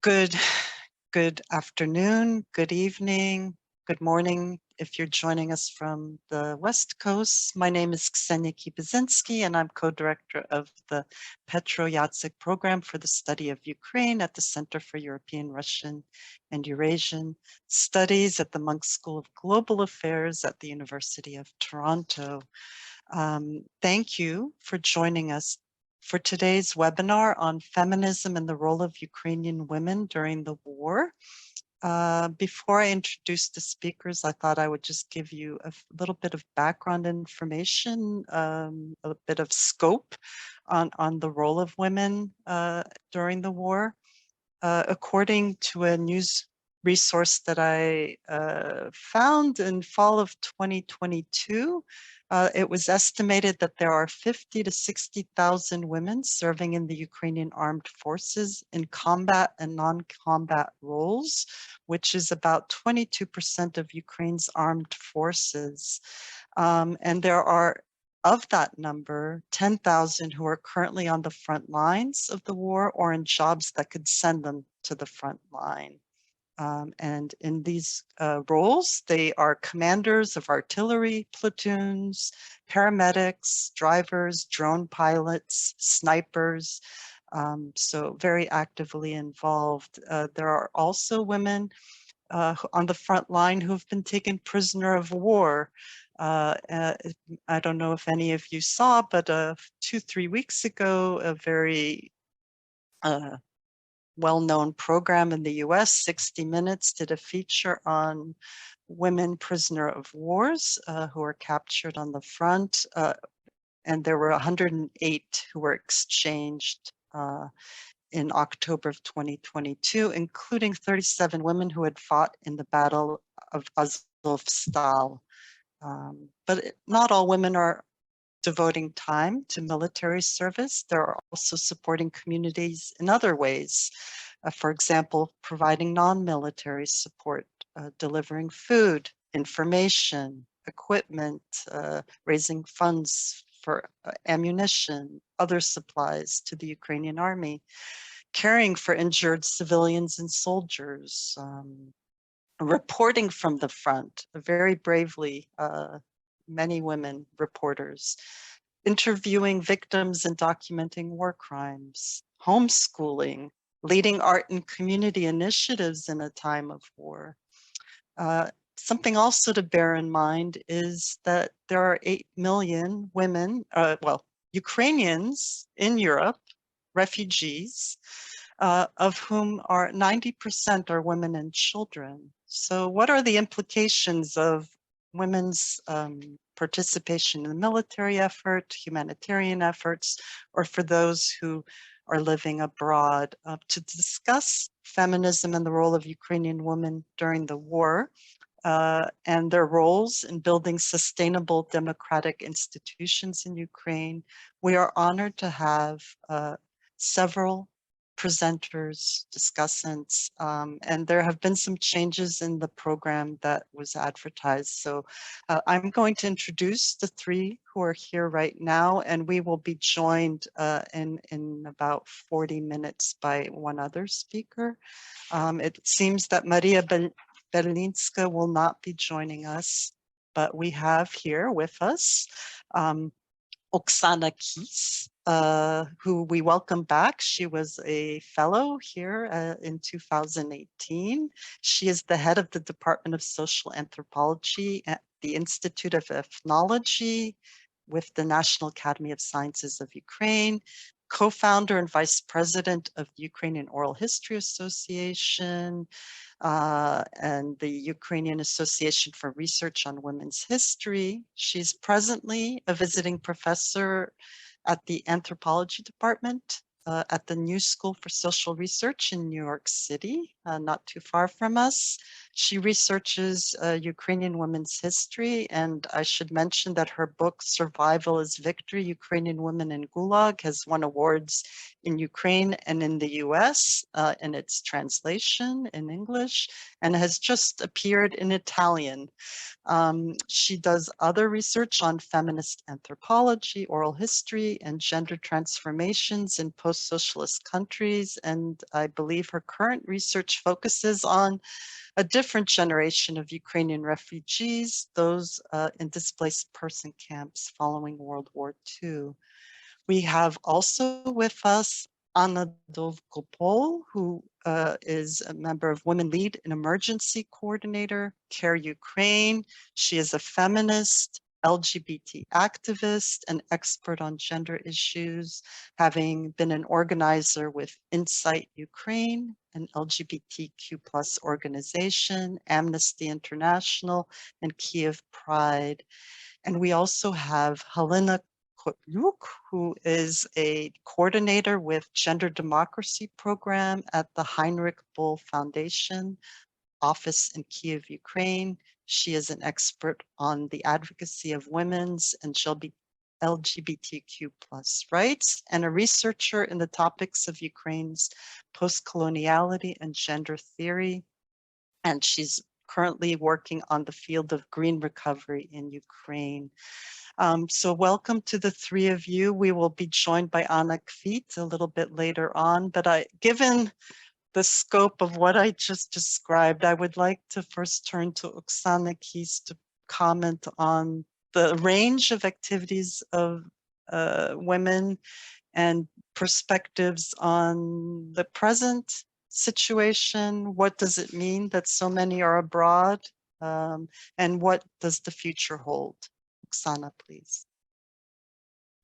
Good, good afternoon, good evening, good morning if you're joining us from the West Coast. My name is Ksenya Kiebuzinski, and I'm co-director of the Petro Jacyk program for the study of Ukraine at the Center for European, Russian, and Eurasian Studies at the Munk School of Global Affairs at the University of Toronto. Thank you for joining us for today's webinar on feminism and the role of Ukrainian women during the war. Before I introduce the speakers, I thought I would just give you a little bit of background information, a bit of scope on the role of women during the war. According to a news resource that I found in fall of 2022, it was estimated that there are 50 to 60,000 women serving in the Ukrainian armed forces in combat and non-combat roles, which is about 22% of Ukraine's armed forces. And there are, of that number, 10,000 who are currently on the front lines of the war or in jobs that could send them to the front line. And in these roles, they are commanders of artillery platoons, paramedics, drivers, drone pilots, snipers, so very actively involved. There are also women on the front line who have been taken prisoner of war. I don't know if any of you saw, but 2-3 weeks ago, a very well-known program in the US, 60 Minutes, did a feature on women prisoner of wars who were captured on the front. And there were 108 who were exchanged in October of 2022, including 37 women who had fought in the Battle of Azovstal. But not all women are devoting time to military service. They're also supporting communities in other ways. For example, providing non-military support, delivering food, information, equipment, raising funds for ammunition, other supplies to the Ukrainian army, caring for injured civilians and soldiers, reporting from the front, very bravely, many women reporters, interviewing victims and documenting war crimes, homeschooling, leading art and community initiatives in a time of war. Something also to bear in mind is that there are 8 million women, Ukrainians in Europe, refugees, of whom 90% are women and children. So what are the implications of women's participation in the military effort, humanitarian efforts, or for those who are living abroad? To discuss feminism and the role of Ukrainian women during the war, and their roles in building sustainable democratic institutions in Ukraine, we are honored to have several presenters, discussants, and there have been some changes in the program that was advertised. So I'm going to introduce the three who are here right now, and we will be joined in about 40 minutes by one other speaker. It seems that Maria Berlinska will not be joining us, but we have here with us Oksana Kies, who we welcome back. She was a fellow here in 2018. She is the head of the Department of Social Anthropology at the Institute of Ethnology with the National Academy of Sciences of Ukraine, co-founder and vice president of the Ukrainian Oral History Association, and the Ukrainian Association for Research on Women's History. She's presently a visiting professor at the Anthropology department at the New School for Social Research in New York City, not too far from us. She researches Ukrainian women's history, and I should mention that her book, Survival is Victory, Ukrainian Women in Gulag, has won awards in Ukraine and in the US in its translation in English, and has just appeared in Italian. She does other research on feminist anthropology, oral history, and gender transformations in post post-socialist countries, and I believe her current research focuses on a different generation of Ukrainian refugees, those in displaced person camps following World War II. We have also with us Anna Dovgopol, who is a member of Women Lead and Emergency Coordinator, Care Ukraine. She is a feminist, LGBT activist, and expert on gender issues, having been an organizer with Insight Ukraine, an LGBTQ+ organization, Amnesty International, and Kiev Pride. And we also have Galyna, Kotliuk, who is a coordinator with Gender Democracy Program at the Heinrich Böll Foundation office in Kiev, Ukraine. She is an expert on the advocacy of women's and LGBTQ+ rights, and a researcher in the topics of Ukraine's post-coloniality and gender theory. And she's currently working on the field of green recovery in Ukraine. So welcome to the three of you. We will be joined by Anna Kvit a little bit later on, but given the scope of what I just described, I would like to first turn to Oksana to comment on the range of activities of women and perspectives on the present situation. What does it mean that so many are abroad? And what does the future hold? Oksana, please.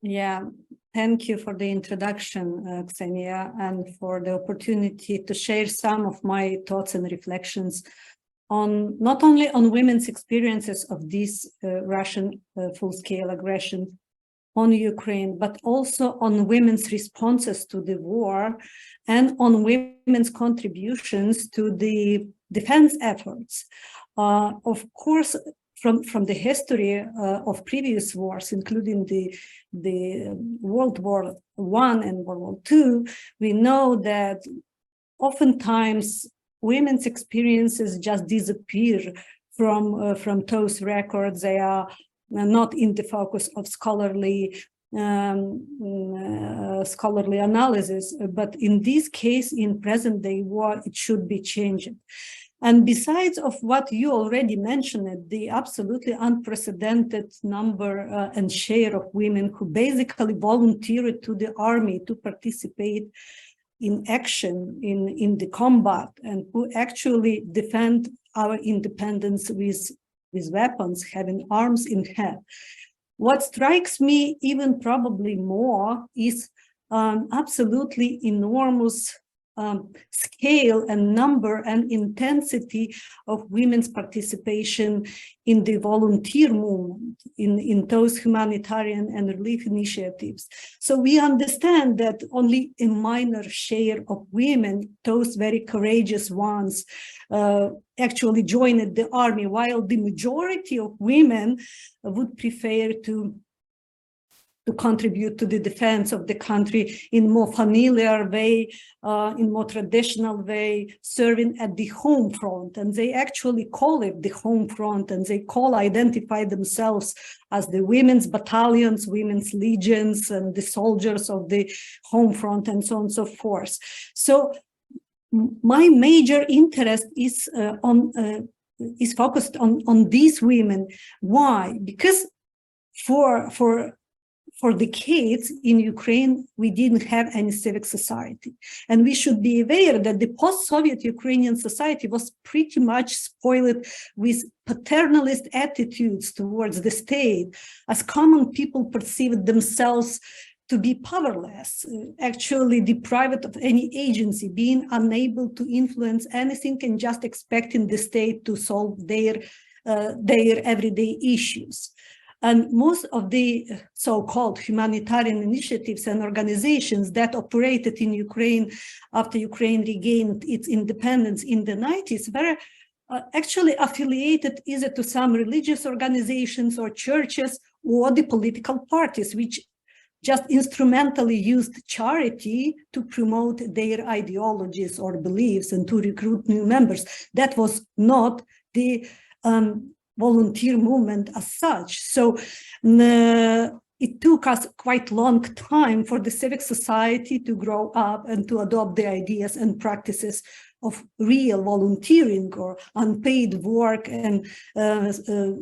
Yeah, thank you for the introduction, Ksenia, and for the opportunity to share some of my thoughts and reflections on not only on women's experiences of this Russian full-scale aggression on Ukraine, but also on women's responses to the war and on women's contributions to the defense efforts. Of course, from the history of previous wars, including the World War I and World War II, we know that oftentimes women's experiences just disappear from those records. They are not in the focus of scholarly analysis, but in this case, in present-day war, it should be changed. And besides of what you already mentioned, the absolutely unprecedented number and share of women who basically volunteered to the army to participate in action, in the combat, and who actually defend our independence with weapons, having arms in hand. What strikes me even probably more is absolutely enormous scale and number and intensity of women's participation in the volunteer movement, in those humanitarian and relief initiatives. So we understand that only a minor share of women, those very courageous ones, actually joined the army, while the majority of women would prefer to contribute to the defense of the country in more familiar way, in more traditional way, serving at the home front. And they actually call it the home front, and they identify themselves as the women's battalions, women's legions, and the soldiers of the home front, and so on and so forth. So my major interest is focused on these women. Why? Because for decades in Ukraine, we didn't have any civic society. And we should be aware that the post-Soviet Ukrainian society was pretty much spoiled with paternalist attitudes towards the state, as common people perceived themselves to be powerless, actually deprived of any agency, being unable to influence anything and just expecting the state to solve their everyday issues. And most of the so-called humanitarian initiatives and organizations that operated in Ukraine after Ukraine regained its independence in the 90s were actually affiliated either to some religious organizations or churches or the political parties, which just instrumentally used charity to promote their ideologies or beliefs and to recruit new members. That was not the volunteer movement as such. So it took us quite long time for the civic society to grow up and to adopt the ideas and practices of real volunteering or unpaid work and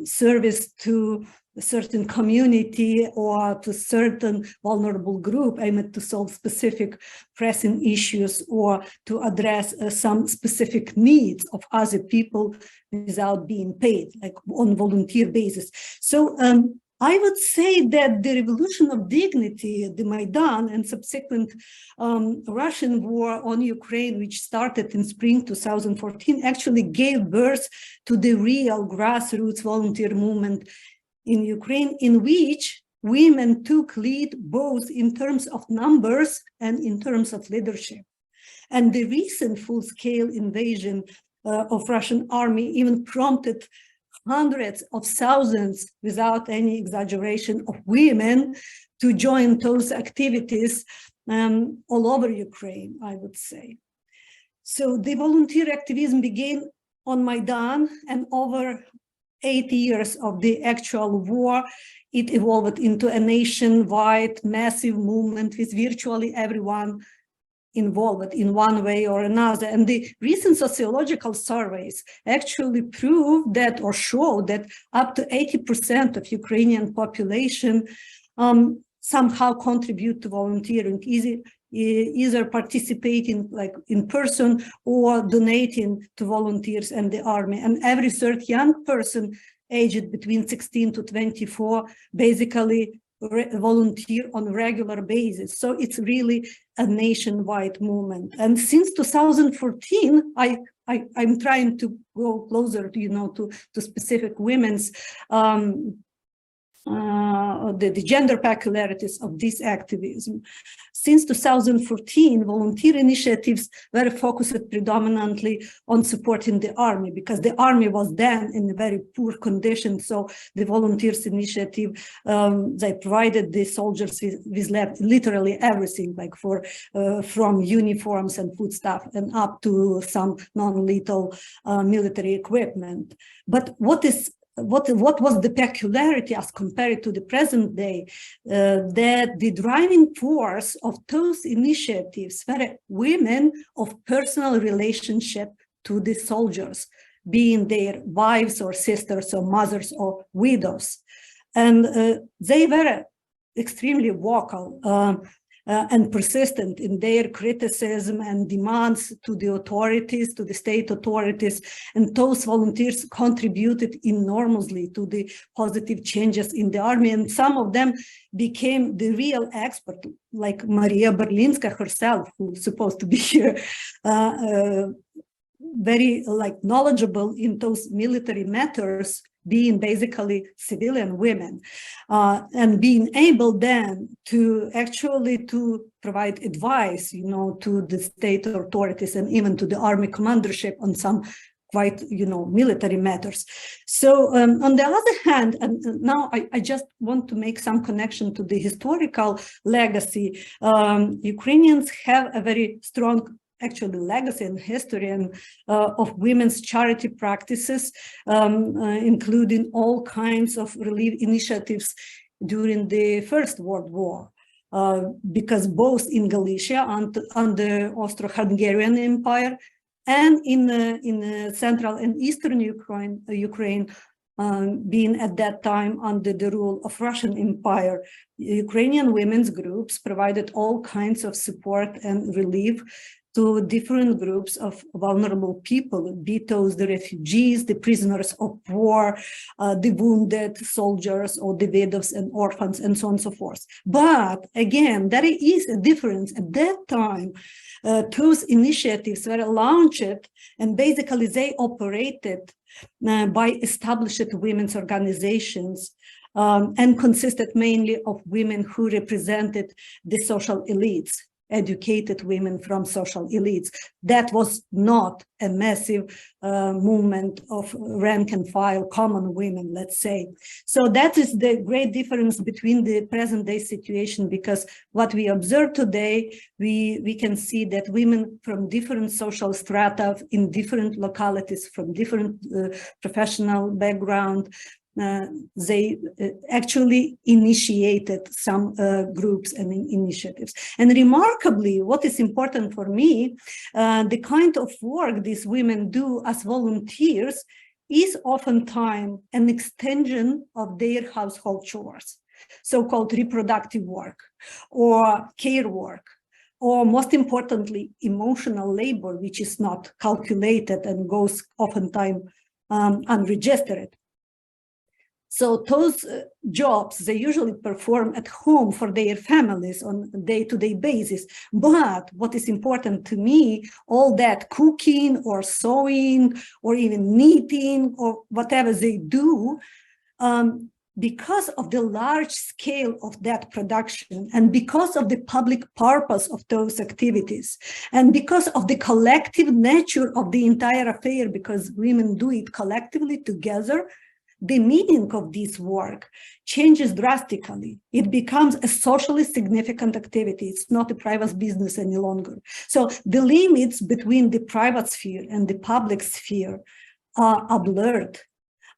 service to a certain community or to certain vulnerable group aimed to solve specific pressing issues or to address some specific needs of other people without being paid, like on volunteer basis. So I would say that the revolution of dignity, the Maidan and subsequent Russian war on Ukraine, which started in spring 2014, actually gave birth to the real grassroots volunteer movement in Ukraine, in which women took lead both in terms of numbers and in terms of leadership. And the recent full-scale invasion of Russian army even prompted hundreds of thousands, without any exaggeration, of women to join those activities all over Ukraine, I would say. So the volunteer activism began on Maidan, and over 8 years of the actual war, it evolved into a nationwide massive movement with virtually everyone involved in one way or another. And the recent sociological surveys actually prove that, or show that, up to 80% of Ukrainian population somehow contribute to volunteering, either participating like in person or donating to volunteers and the army. And every third young person aged between 16 to 24 basically volunteer on a regular basis. So it's really a nationwide movement. And since 2014, I'm trying to go closer to, to specific women's the gender peculiarities of this activism. Since 2014, volunteer initiatives were focused predominantly on supporting the army, because the army was then in a very poor condition. So the volunteers initiative, they provided the soldiers with literally everything, like from uniforms and foodstuff and up to some non-lethal military equipment. But what was the peculiarity as compared to the present day, that the driving force of those initiatives were women of personal relationship to the soldiers, being their wives or sisters or mothers or widows. And they were extremely vocal and persistent in their criticism and demands to the authorities, to the state authorities. And those volunteers contributed enormously to the positive changes in the army. And some of them became the real expert, like Maria Berlinska herself, who's supposed to be here, very knowledgeable in those military matters, being basically civilian women, and being able then to actually to provide advice, to the state authorities and even to the army commandership on some quite, military matters. So on the other hand, and now I just want to make some connection to the historical legacy. Ukrainians have a very strong legacy and history of women's charity practices, including all kinds of relief initiatives during the First World War, because both in Galicia under Austro-Hungarian Empire and in Central and Eastern Ukraine, being at that time under the rule of Russian Empire, Ukrainian women's groups provided all kinds of support and relief to different groups of vulnerable people, be those the refugees, the prisoners of war, the wounded soldiers, or the widows and orphans, and so on and so forth. But again, there is a difference. At that time, those initiatives were launched, and basically they operated by established women's organizations, and consisted mainly of women who represented the social elites, educated women from social elites. That was not a massive movement of rank and file common women, let's say. So that is the great difference between the present day situation, because what we observe today, we can see that women from different social strata in different localities, from different professional background, they actually initiated some groups and initiatives. And remarkably, what is important for me, the kind of work these women do as volunteers is oftentimes an extension of their household chores, so-called reproductive work or care work, or most importantly, emotional labor, which is not calculated and goes oftentimes unregistered. So those jobs, they usually perform at home for their families on a day-to-day basis. But what is important to me, all that cooking or sewing or even knitting or whatever they do, because of the large scale of that production and because of the public purpose of those activities and because of the collective nature of the entire affair, because women do it collectively together, the meaning of this work changes drastically. It becomes a socially significant activity. It's not a private business any longer. So the limits between the private sphere and the public sphere are blurred.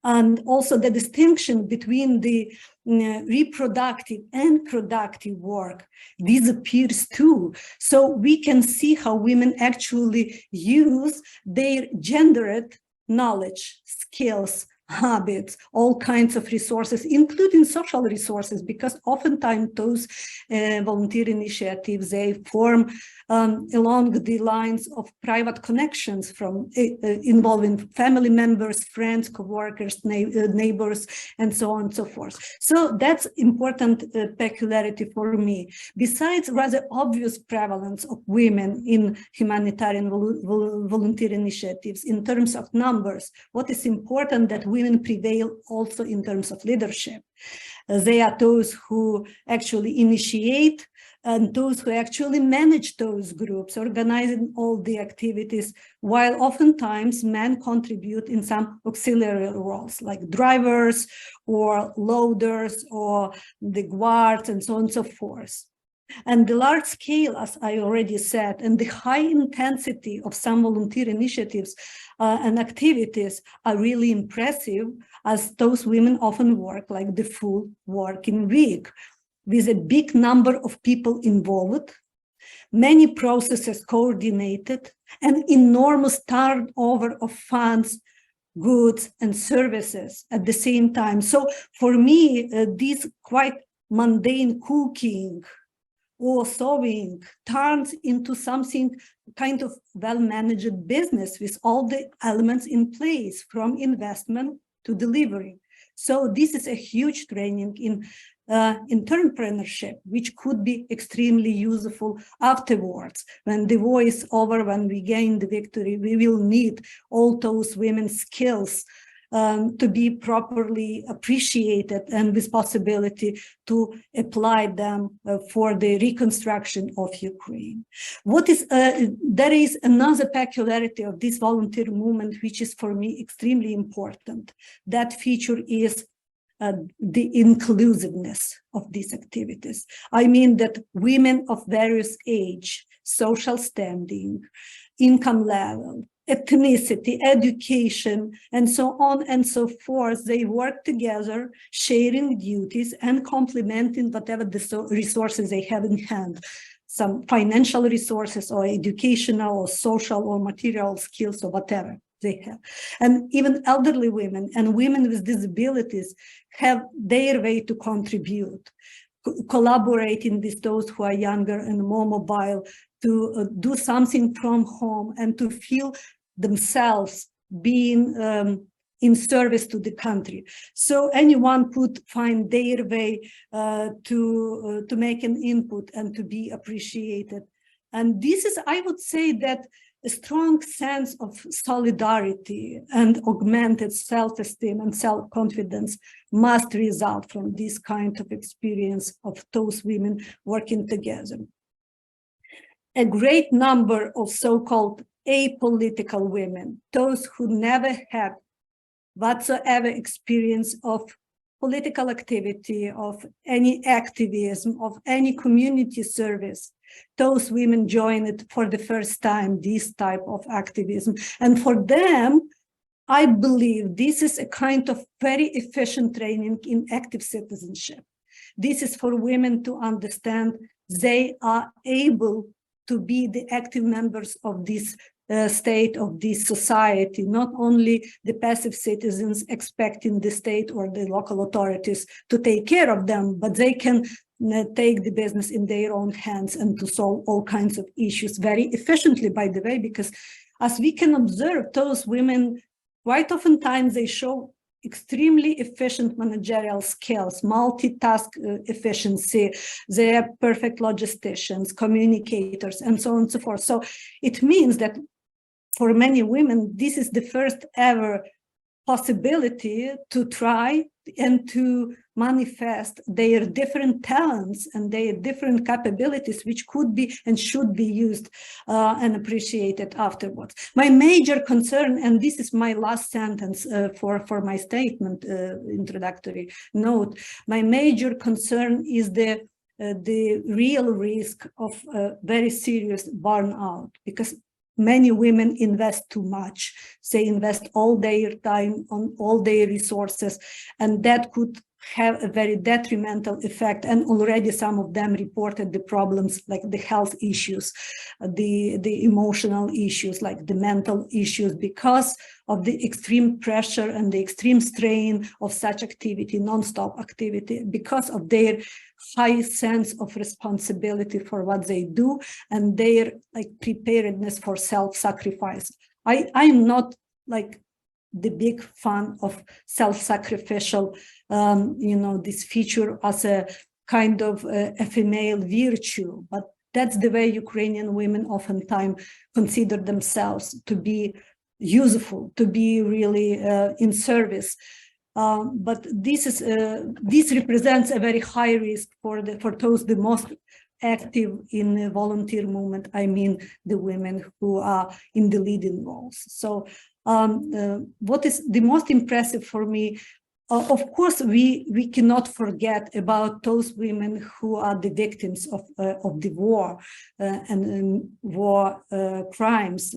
And also the distinction between the reproductive and productive work disappears too. So we can see how women actually use their gendered knowledge, skills, habits, all kinds of resources, including social resources, because oftentimes those volunteer initiatives, they form along the lines of private connections from involving family members, friends, co-workers, neighbors, and so on and so forth. So that's important peculiarity for me. Besides rather obvious prevalence of women in humanitarian volunteer initiatives in terms of numbers, what is important that women prevail also in terms of leadership. They are those who actually initiate and those who actually manage those groups, organizing all the activities, while oftentimes men contribute in some auxiliary roles, like drivers or loaders or the guards and so on and so forth. And the large scale, as I already said, and the high intensity of some volunteer initiatives and activities are really impressive, as those women often work like the full working week, with a big number of people involved, many processes coordinated, and enormous turnover of funds, goods, and services at the same time. So for me, this quite mundane cooking or sewing turns into something kind of well-managed business with all the elements in place, from investment to delivery. So this is a huge training in entrepreneurship, which could be extremely useful afterwards. When the war is over, when we gain the victory, we will need all those women's skills to be properly appreciated and with possibility to apply them for the reconstruction of Ukraine. There is another peculiarity of this volunteer movement, which is for me extremely important. That feature is the inclusiveness of these activities. I mean that women of various age, social standing, income level, ethnicity, education, and so on and so forth, they work together, sharing duties and complementing whatever the resources they have in hand, some financial resources or educational or social or material skills or whatever they have. And even elderly women and women with disabilities have their way to contribute, collaborating with those who are younger and more mobile to do something from home and to feel themselves being in service to the country. So anyone could find their way to make an input and to be appreciated. And this is, I would say, that a strong sense of solidarity and augmented self-esteem and self-confidence must result from this kind of experience of those women working together. A great number of so-called apolitical women, those who never had whatsoever experience of political activity, of any activism, of any community service, those women joined for the first time this type of activism. And for them, I believe this is a kind of very efficient training in active citizenship. This is for women to understand they are able to be the active members of this state, of this society, not only the passive citizens expecting the state or the local authorities to take care of them, but they can take the business in their own hands and to solve all kinds of issues very efficiently, by the way, because as we can observe, those women, quite oftentimes they show extremely efficient managerial skills, multitask efficiency, they are perfect logisticians, communicators, and so on and so forth. So it means that for many women, this is the first ever possibility to try and to manifest their different talents and their different capabilities, which could be and should be used and appreciated afterwards. My major concern, and this is my last sentence for my statement, introductory note, my major concern is the real risk of very serious burnout, because many women invest too much. They invest all their time on all their resources, and that could have a very detrimental effect. And already some of them reported the problems like the health issues, the emotional issues, like the mental issues, because of the extreme pressure and the extreme strain of such activity, non-stop activity, because of their high sense of responsibility for what they do and their like preparedness for self-sacrifice. I'm not like the big fan of self-sacrificial, this feature as a kind of a female virtue, but that's the way Ukrainian women oftentimes consider themselves to be useful, to be really in service. But this represents a very high risk for those the most active in the volunteer movement. I mean, the women who are in the leading roles. So what is the most impressive for me? Of course, we cannot forget about those women who are the victims of the war and war crimes.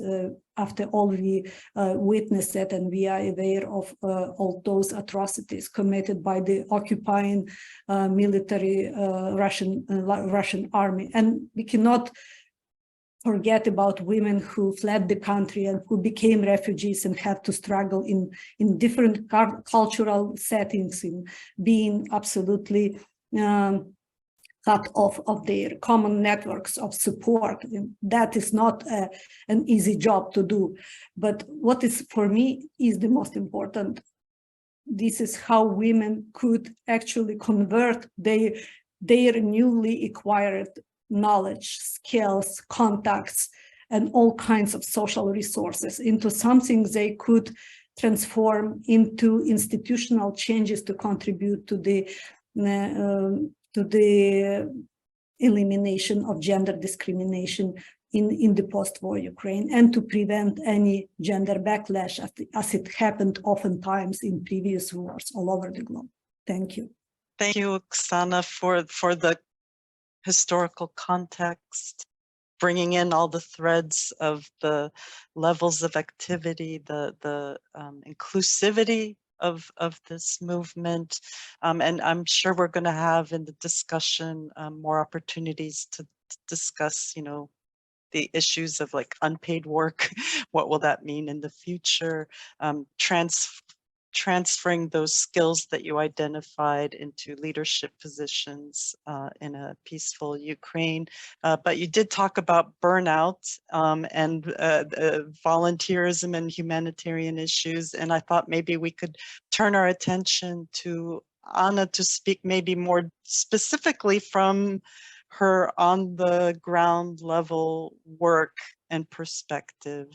After all, we witnessed it, and we are aware of all those atrocities committed by the occupying military Russian army. And we cannot forget about women who fled the country and who became refugees and had to struggle in different cultural settings, in being absolutely cut off of their common networks of support. And that is not an easy job to do. But what is for me is the most important. This is how women could actually convert their newly acquired knowledge, skills, contacts, and all kinds of social resources into something they could transform into institutional changes to contribute to the elimination of gender discrimination in the post-war Ukraine, and to prevent any gender backlash as it happened oftentimes in previous wars all over the globe. Thank you. Thank you, Oksana, for the historical context, bringing in all the threads of the levels of activity, the inclusivity of this movement. And I'm sure we're going to have in the discussion more opportunities to discuss, the issues of like unpaid work. What will that mean in the future? Transferring those skills that you identified into leadership positions in a peaceful Ukraine. But you did talk about burnout and volunteerism and humanitarian issues. And I thought maybe we could turn our attention to Anna to speak maybe more specifically from her on the ground level work and perspective.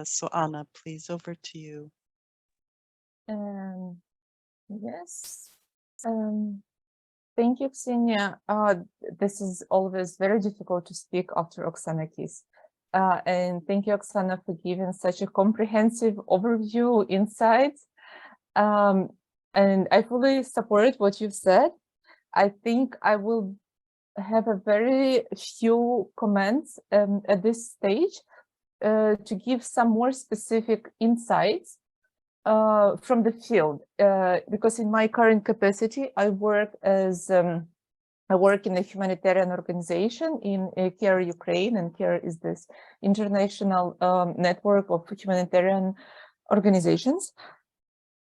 So Anna, please, over to you. Yes. Thank you, Ksenia. This is always very difficult to speak after Oksana Kiss. And thank you, Oksana, for giving such a comprehensive overview, insights. And I fully support what you've said. I think I will have a very few comments at this stage to give some more specific insights from the field, because in my current capacity, I work in a humanitarian organization in CARE Ukraine, and CARE is this international network of humanitarian organizations.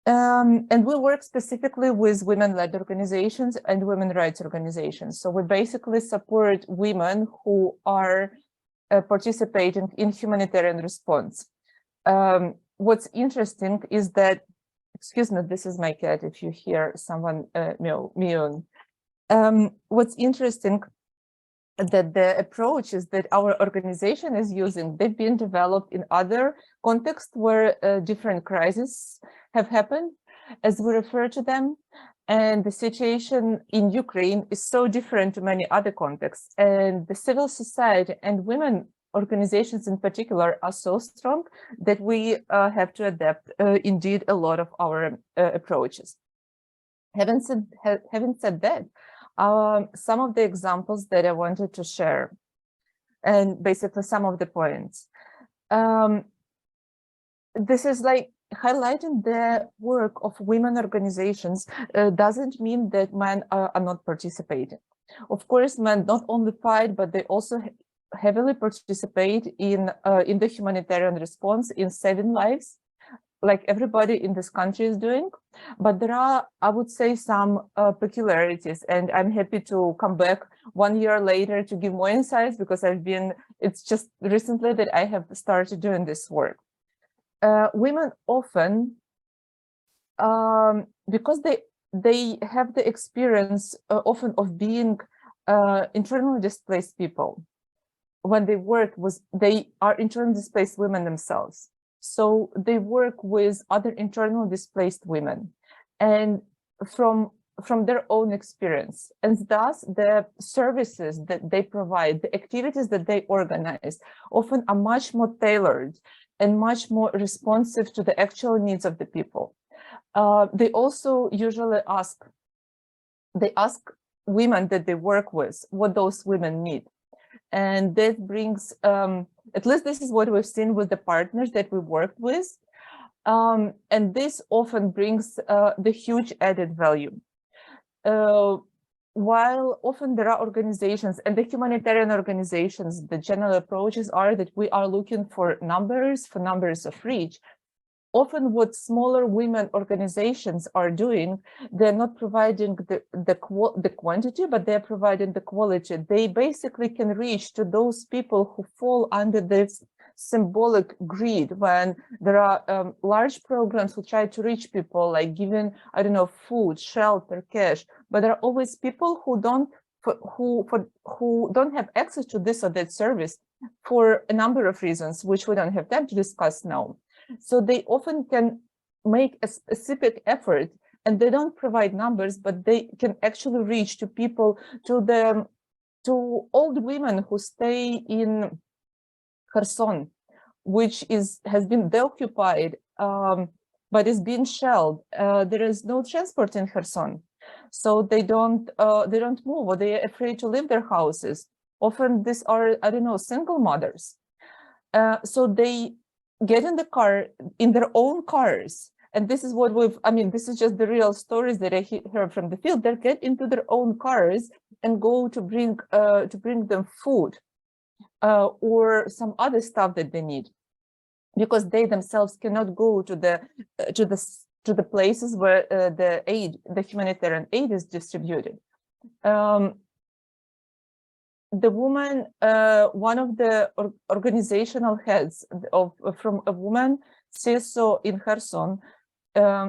And we work specifically with women-led organizations and women rights organizations. So we basically support women who are participating in humanitarian response. What's interesting is that, excuse me, this is my cat if you hear someone mewing. What's interesting that the approaches that our organization is using, they've been developed in other contexts where different crises have happened, as we refer to them. And the situation in Ukraine is so different to many other contexts. And the civil society and women organizations in particular are so strong that we have to adapt indeed a lot of our approaches. Having said that, some of the examples that I wanted to share, and basically some of the points. This is like highlighting the work of women organizations doesn't mean that men are not participating. Of course, men not only fight, but they also heavily participate in the humanitarian response, in saving lives, like everybody in this country is doing. But there are, I would say, some peculiarities, and I'm happy to come back 1 year later to give more insights, because it's just recently that I have started doing this work. Women often, because they have the experience often of being internally displaced people. When they they are internally displaced women themselves. So they work with other internally displaced women, and from their own experience. And thus the services that they provide, the activities that they organize, often are much more tailored and much more responsive to the actual needs of the people. They also usually ask women that they work with what those women need. And that brings, at least this is what we've seen with the partners that we worked with. And this often brings the huge added value. While often there are organizations, and the humanitarian organizations, the general approaches are that we are looking for numbers of reach. Often what smaller women organizations are doing, they're not providing the quantity, but they're providing the quality. They basically can reach to those people who fall under this symbolic greed, when there are large programs who try to reach people, like giving, I don't know, food, shelter, cash, but there are always people who don't have access to this or that service for a number of reasons, which we don't have time to discuss now. So they often can make a specific effort, and they don't provide numbers, but they can actually reach to people, to old women who stay in Kherson, which has been deoccupied, but is being shelled. There is no transport in Kherson, so they don't move, or they are afraid to leave their houses. Often these are, I don't know, single mothers. So they get in the car, in their own cars, and this is what this is just the real stories that I heard from the field. They get into their own cars and go to bring them food or some other stuff that they need, because they themselves cannot go to the places where the humanitarian aid is distributed. The woman, one of the organizational heads from a woman, CSO in Kherson,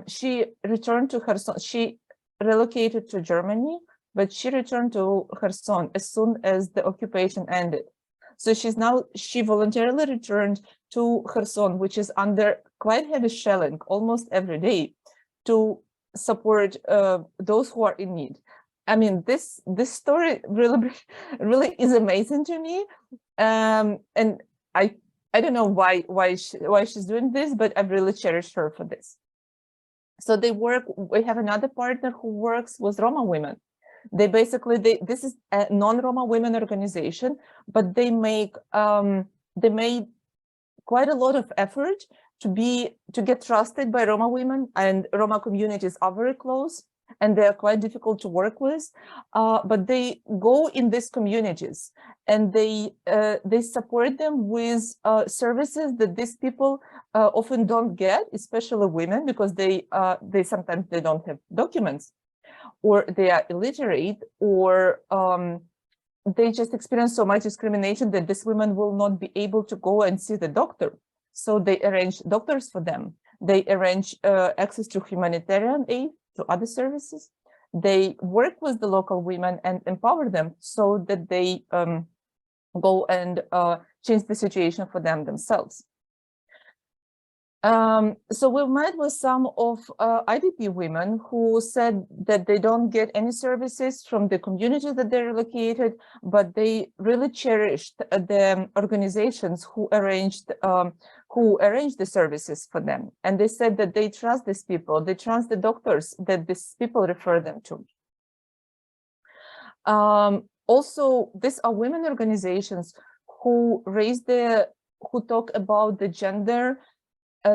she returned to Kherson. She relocated to Germany, but she returned to Kherson as soon as the occupation ended. So she voluntarily returned to Kherson, which is under quite heavy shelling almost every day, to support those who are in need. I mean, this story really is amazing to me, and I don't know why she's doing this, but I really cherish her for this. So we have another partner who works with Roma women. This is a non-Roma women organization, but they made quite a lot of effort to get trusted by Roma women, and Roma communities are very close and they are quite difficult to work with, but they go in these communities and they support them with services that these people often don't get, especially women, because they sometimes they don't have documents, or they are illiterate, or they just experience so much discrimination that these women will not be able to go and see the doctor. So they arrange doctors for them. They arrange access to humanitarian aid, to other services. They work with the local women and empower them so that they go and change the situation for them themselves. So we met with some of IBP women who said that they don't get any services from the community that they're located, but they really cherished the organizations who arranged the services for them. And they said that they trust these people, they trust the doctors that these people refer them to. Also, these are women organizations who talk about the gender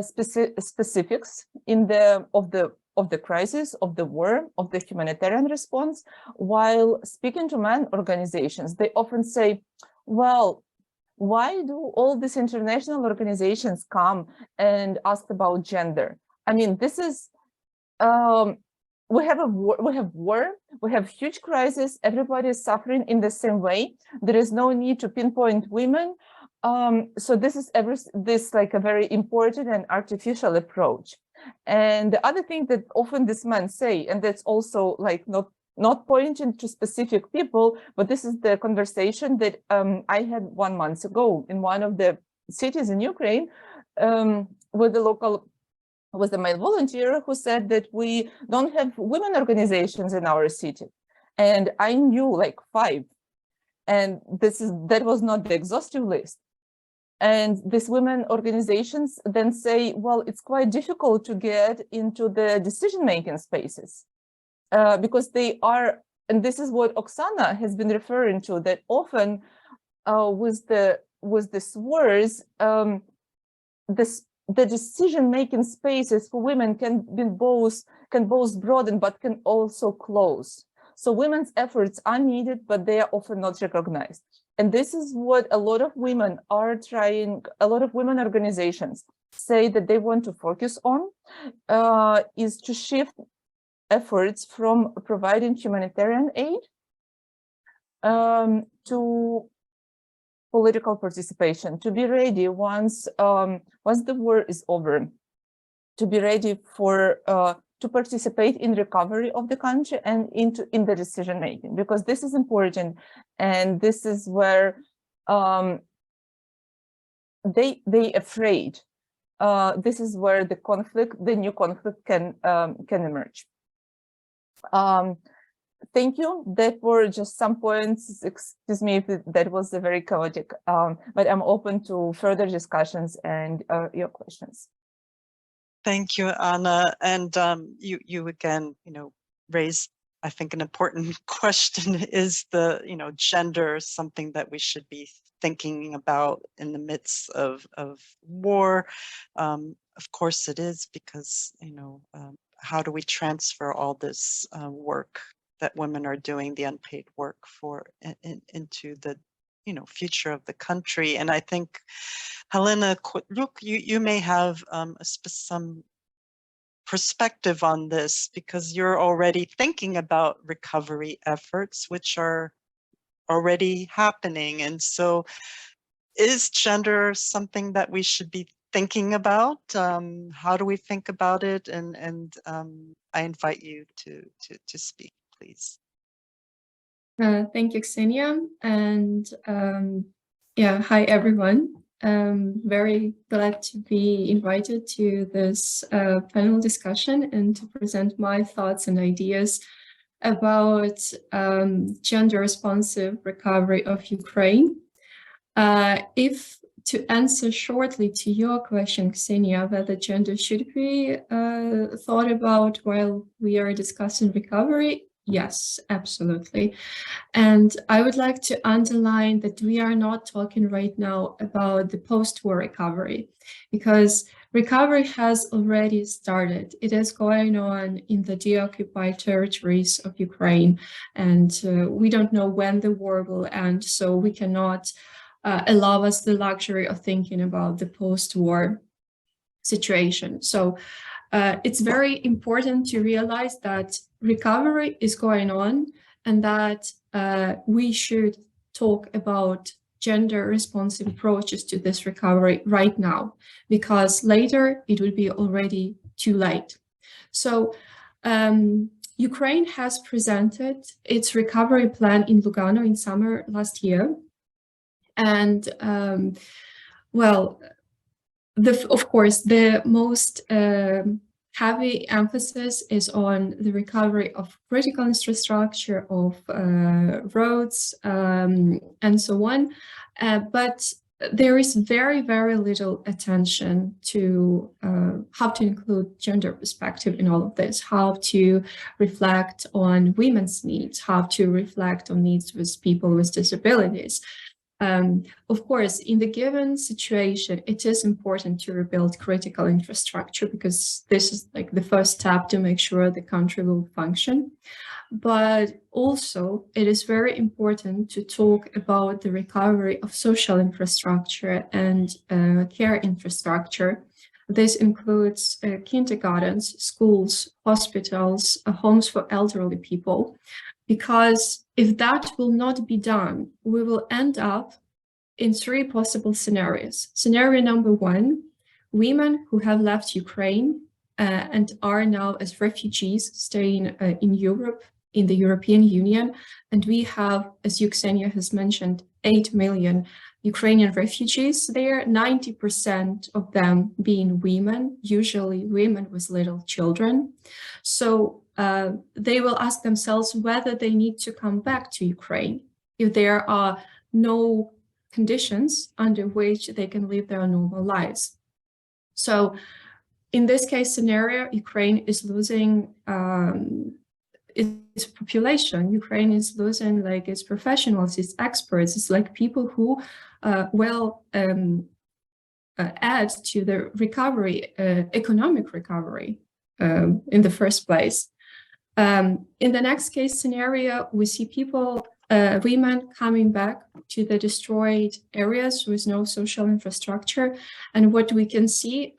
specifics of the crisis, of the war, of the humanitarian response. While speaking to men organizations, they often say, well, why do all these international organizations come and ask about gender? I mean, this is we have war, we have huge crisis, everybody is suffering in the same way. There is no need to pinpoint women. So this is like a very important and artificial approach. And the other thing that often these men say, and that's also like not pointing to specific people, but this is the conversation that I had 1 month ago in one of the cities in Ukraine with the male volunteer who said that we don't have women organizations in our city. And I knew like 5. And that was not the exhaustive list. And these women organizations then say, well, it's quite difficult to get into the decision-making spaces because they are, and this is what Oksana has been referring to, that often with these wars, the decision-making spaces for women can both broaden but can also close. So women's efforts are needed, but they are often not recognized. And this is what a lot of women are trying, a lot of women organizations say that they want to focus on, is to shift efforts from providing humanitarian aid to political participation, to be ready once the war is over, to be ready for to participate in recovery of the country and in the decision making, because this is important, and this is where they afraid. This is where the new conflict can emerge. Thank you. That were just some points. Excuse me if that was a very chaotic, but I'm open to further discussions and your questions. Thank you, Anna. And you again, raised, I think, an important question. Is the, gender something that we should be thinking about in the midst of war? Of course it is, because, how do we transfer all this work that women are doing, the unpaid work into the, future of the country? And I think, Helena, Kotliuk, you may have some perspective on this, because you're already thinking about recovery efforts, which are already happening. And so is gender something that we should be thinking about? How do we think about it? And I invite you to speak, please. Thank you, Ksenia. And yeah, hi, everyone. Very glad to be invited to this panel discussion and to present my thoughts and ideas about gender responsive recovery of Ukraine. If to answer shortly to your question, Ksenia, whether gender should be thought about while we are discussing recovery, yes, absolutely. And I would like to underline that we are not talking right now about the post-war recovery, because recovery has already started. It is going on in the deoccupied territories of Ukraine, and we don't know when the war will end, so we cannot allow us the luxury of thinking about the post-war situation. So it's very important to realize that recovery is going on, and that we should talk about gender responsive approaches to this recovery right now, because later it will be already too late. So Ukraine has presented its recovery plan in Lugano in summer last year. And well, of course, the most heavy emphasis is on the recovery of critical infrastructure, of roads, and so on. But there is very, very little attention to how to include gender perspective in all of this, how to reflect on women's needs, how to reflect on needs with people with disabilities. Of course, in the given situation, it is important to rebuild critical infrastructure, because this is like the first step to make sure the country will function. But also, it is very important to talk about the recovery of social infrastructure and care infrastructure. This includes kindergartens, schools, hospitals, homes for elderly people. Because if that will not be done, we will end up in three possible scenarios. Scenario number one, women who have left Ukraine and are now as refugees staying in Europe, in the European Union. And we have, as Ksenia has mentioned, 8 million Ukrainian refugees there, 90% of them being women, usually women with little children. So they will ask themselves whether they need to come back to Ukraine if there are no conditions under which they can live their normal lives. So in this case scenario, Ukraine is losing its population. Ukraine is losing like its professionals, its experts. It's like people who will add to the recovery, economic recovery in the first place. In the next case scenario, we see people, women coming back to the destroyed areas with no social infrastructure. And what we can see,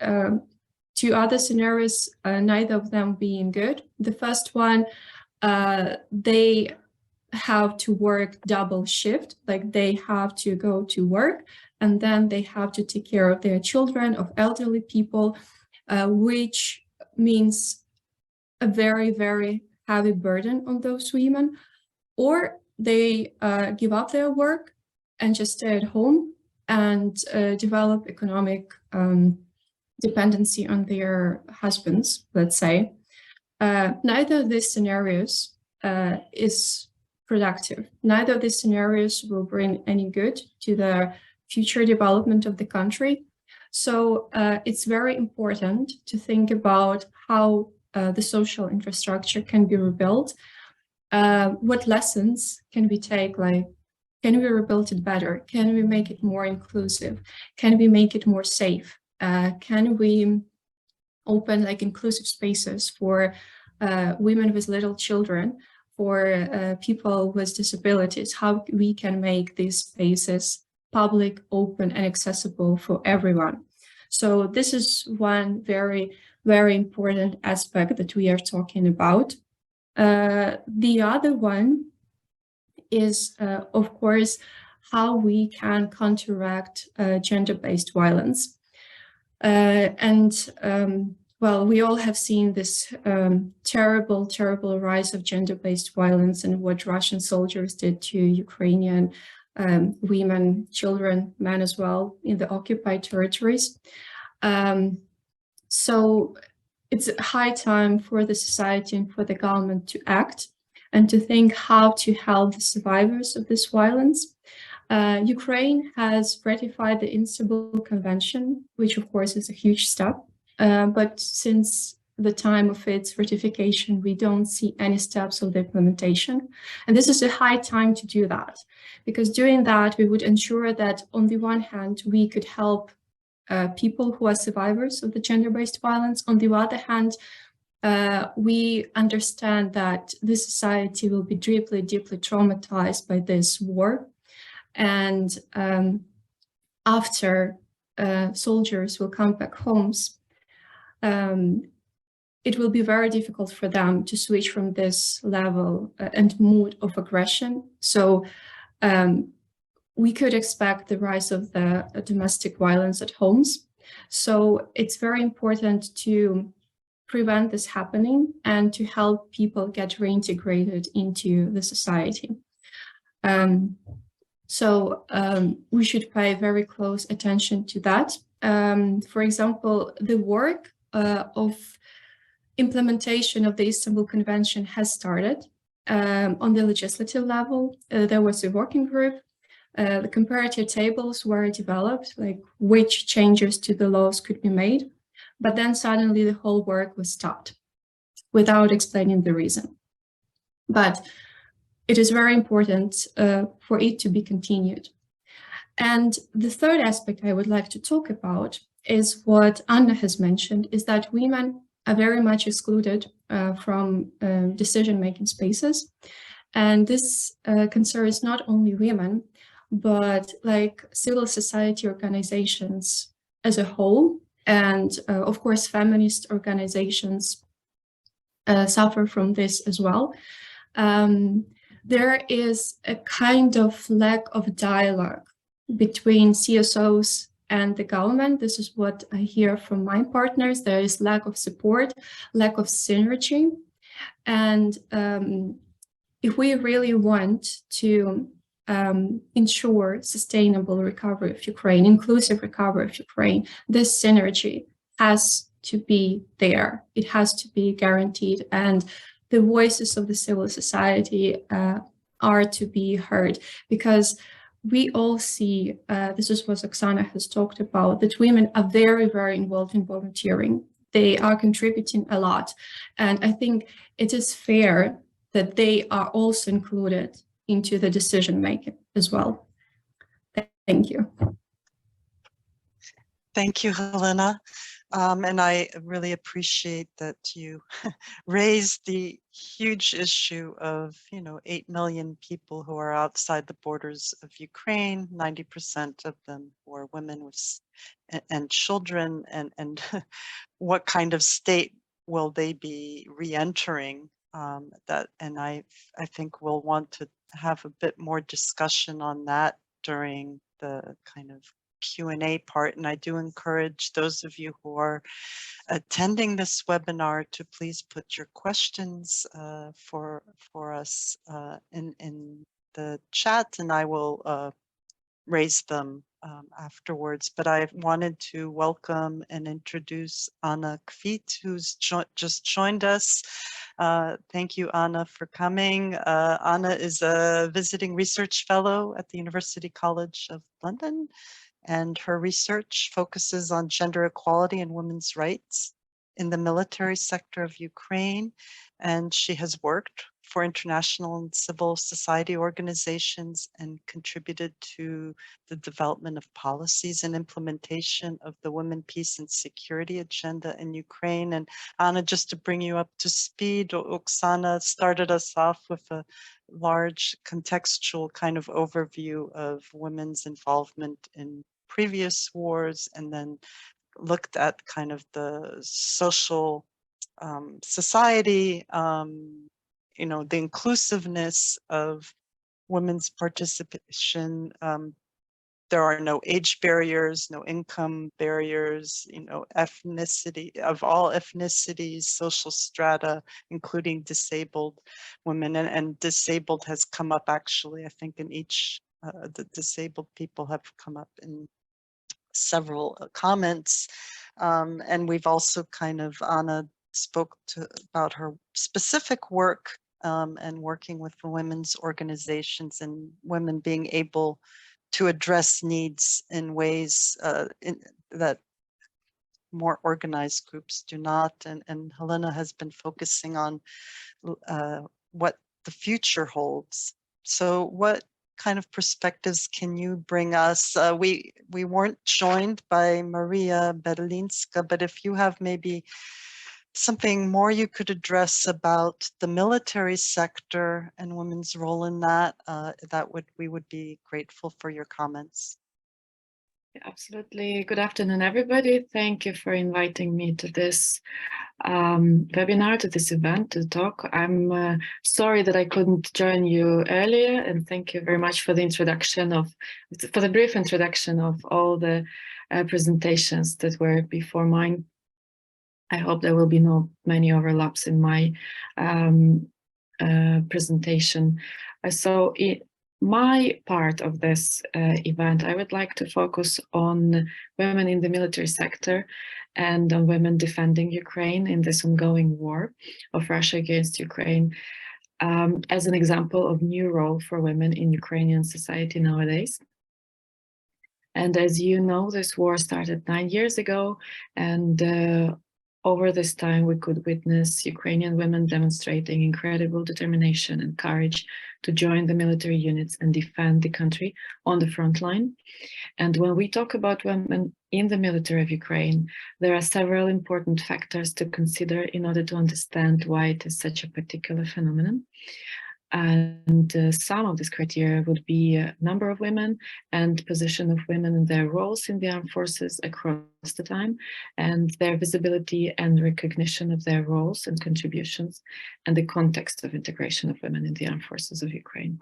two other scenarios, neither of them being good. The first one, they have to work double shift, like they have to go to work and then they have to take care of their children, of elderly people, which means a very, very heavy burden on those women. Or they give up their work and just stay at home and develop economic dependency on their husbands, let's say. Neither of these scenarios is productive. Neither of these scenarios will bring any good to the future development of the country. So it's very important to think about how the social infrastructure can be rebuilt. What lessons can we take? Like, can we rebuild it better? Can we make it more inclusive? Can we make it more safe? Can we open like inclusive spaces for women with little children, for people with disabilities? How we can make these spaces public, open, and accessible for everyone. So this is one very, very important aspect that we are talking about. The other one is, of course, how we can counteract gender-based violence. Well, we all have seen this terrible, terrible rise of gender-based violence and what Russian soldiers did to Ukrainian women, children, men as well in the occupied territories. So it's high time for the society and for the government to act and to think how to help the survivors of this violence. Ukraine has ratified the Istanbul Convention, which of course is a huge step. But since the time of its ratification, we don't see any steps of the implementation. And this is a high time to do that, because doing that, we would ensure that on the one hand, we could help people who are survivors of the gender-based violence. On the other hand, we understand that this society will be deeply, deeply traumatized by this war. And after soldiers will come back homes, it will be very difficult for them to switch from this level and mood of aggression. So we could expect the rise of the domestic violence at homes. So it's very important to prevent this happening and to help people get reintegrated into the society. So we should pay very close attention to that. For example, the work of implementation of the Istanbul Convention has started on the legislative level. There was a working group. The comparative tables were developed, like which changes to the laws could be made. But then suddenly the whole work was stopped without explaining the reason. But it is very important for it to be continued. And the third aspect I would like to talk about is what Anna has mentioned, is that women are very much excluded from decision-making spaces. And this concerns not only women, but like civil society organizations as a whole. And of course, feminist organizations suffer from this as well. There is a kind of lack of dialogue between CSOs and the government. This is what I hear from my partners. There is lack of support, lack of synergy. And if we really want to ensure sustainable recovery of Ukraine, inclusive recovery of Ukraine, this synergy has to be there. It has to be guaranteed. And the voices of the civil society are to be heard, because we all see, this is what Oksana has talked about, that women are very, very involved in volunteering. They are contributing a lot. And I think it is fair that they are also included into the decision-making as well. Thank you. Thank you, Helena. And I really appreciate that you raised the huge issue of, 8 million people who are outside the borders of Ukraine, 90% of them who are women and children, and what kind of state will they be re-entering? And I think we'll want to have a bit more discussion on that during the kind of Q&A part, and I do encourage those of you who are attending this webinar to please put your questions for us in the chat, and I will raise them afterwards. But I wanted to welcome and introduce Anna Kvit, who's just joined us. Thank you, Anna, for coming. Anna is a visiting research fellow at the University College of London, and her research focuses on gender equality and women's rights in the military sector of Ukraine. And she has worked for international and civil society organizations and contributed to the development of policies and implementation of the Women, Peace and Security agenda in Ukraine. And Anna, just to bring you up to speed, Oksana started us off with a large contextual kind of overview of women's involvement in previous wars, and then looked at kind of the social society, the inclusiveness of women's participation. There are no age barriers, no income barriers, ethnicity, of all ethnicities, social strata, including disabled women. And disabled has come up actually, I think in each, the disabled people have come up in several comments. And we've also kind of, Anna spoke about her specific work and working with the women's organizations and women being able to address needs in ways that more organized groups do not. And Helena has been focusing on what the future holds. So what kind of perspectives can you bring us? We weren't joined by Maria Berlinska, but if you have maybe something more you could address about the military sector and women's role in that, we would be grateful for your comments. Absolutely. Good afternoon, everybody. Thank you for inviting me to this webinar, to this event, to talk. I'm sorry that I couldn't join you earlier, and thank you very much for the for the brief introduction of all the presentations that were before mine. I hope there will be no many overlaps in my presentation. My part of this event, I would like to focus on women in the military sector and on women defending Ukraine in this ongoing war of Russia against Ukraine as an example of new role for women in Ukrainian society nowadays. And as you know, this war started 9 years ago, and over this time, we could witness Ukrainian women demonstrating incredible determination and courage to join the military units and defend the country on the front line. And when we talk about women in the military of Ukraine, there are several important factors to consider in order to understand why it is such a particular phenomenon. And some of these criteria would be number of women and position of women and their roles in the armed forces across the time, and their visibility and recognition of their roles and contributions, and the context of integration of women in the armed forces of Ukraine.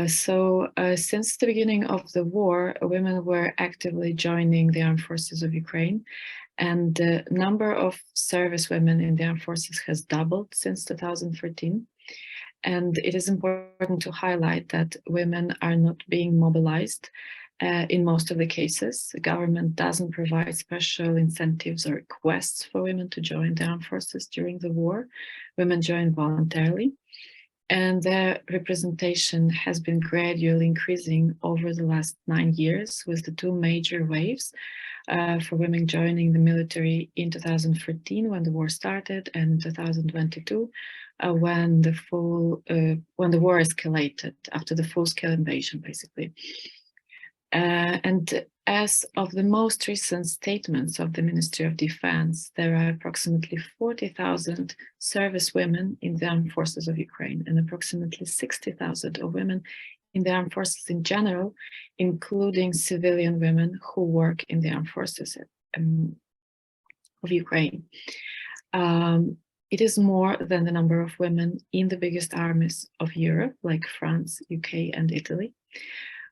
Since the beginning of the war, women were actively joining the armed forces of Ukraine, and the number of service women in the armed forces has doubled since 2014. And it is important to highlight that women are not being mobilized in most of the cases. The government doesn't provide special incentives or requests for women to join the armed forces during the war. Women join voluntarily, and their representation has been gradually increasing over the last 9 years, with the two major waves for women joining the military in 2014 when the war started, and in 2022 when the war escalated after the full-scale invasion, basically. And as of the most recent statements of the Ministry of Defense, there are approximately 40,000 service women in the armed forces of Ukraine, and approximately 60,000 of women in the armed forces in general, including civilian women who work in the armed forces of Ukraine. It is more than the number of women in the biggest armies of Europe, like France, UK, and Italy.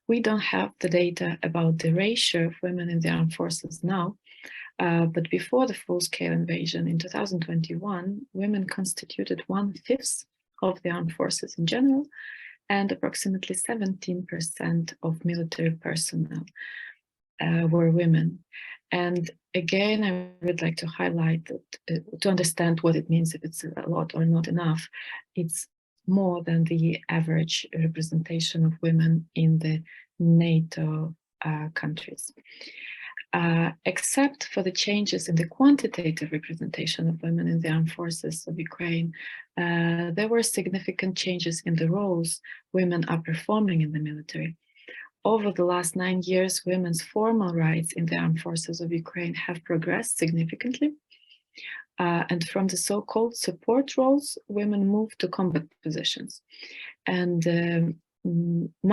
We don't have the data about the ratio of women in the armed forces now, but before the full-scale invasion in 2021, women constituted 1/5 of the armed forces in general, and approximately 17% of military personnel were women. And again, I would like to highlight that to understand what it means, if it's a lot or not enough, it's more than the average representation of women in the NATO countries. Except for the changes in the quantitative representation of women in the armed forces of Ukraine, there were significant changes in the roles women are performing in the military. Over the last 9 years, women's formal rights in the armed forces of Ukraine have progressed significantly. And from the so-called support roles, women moved to combat positions. And the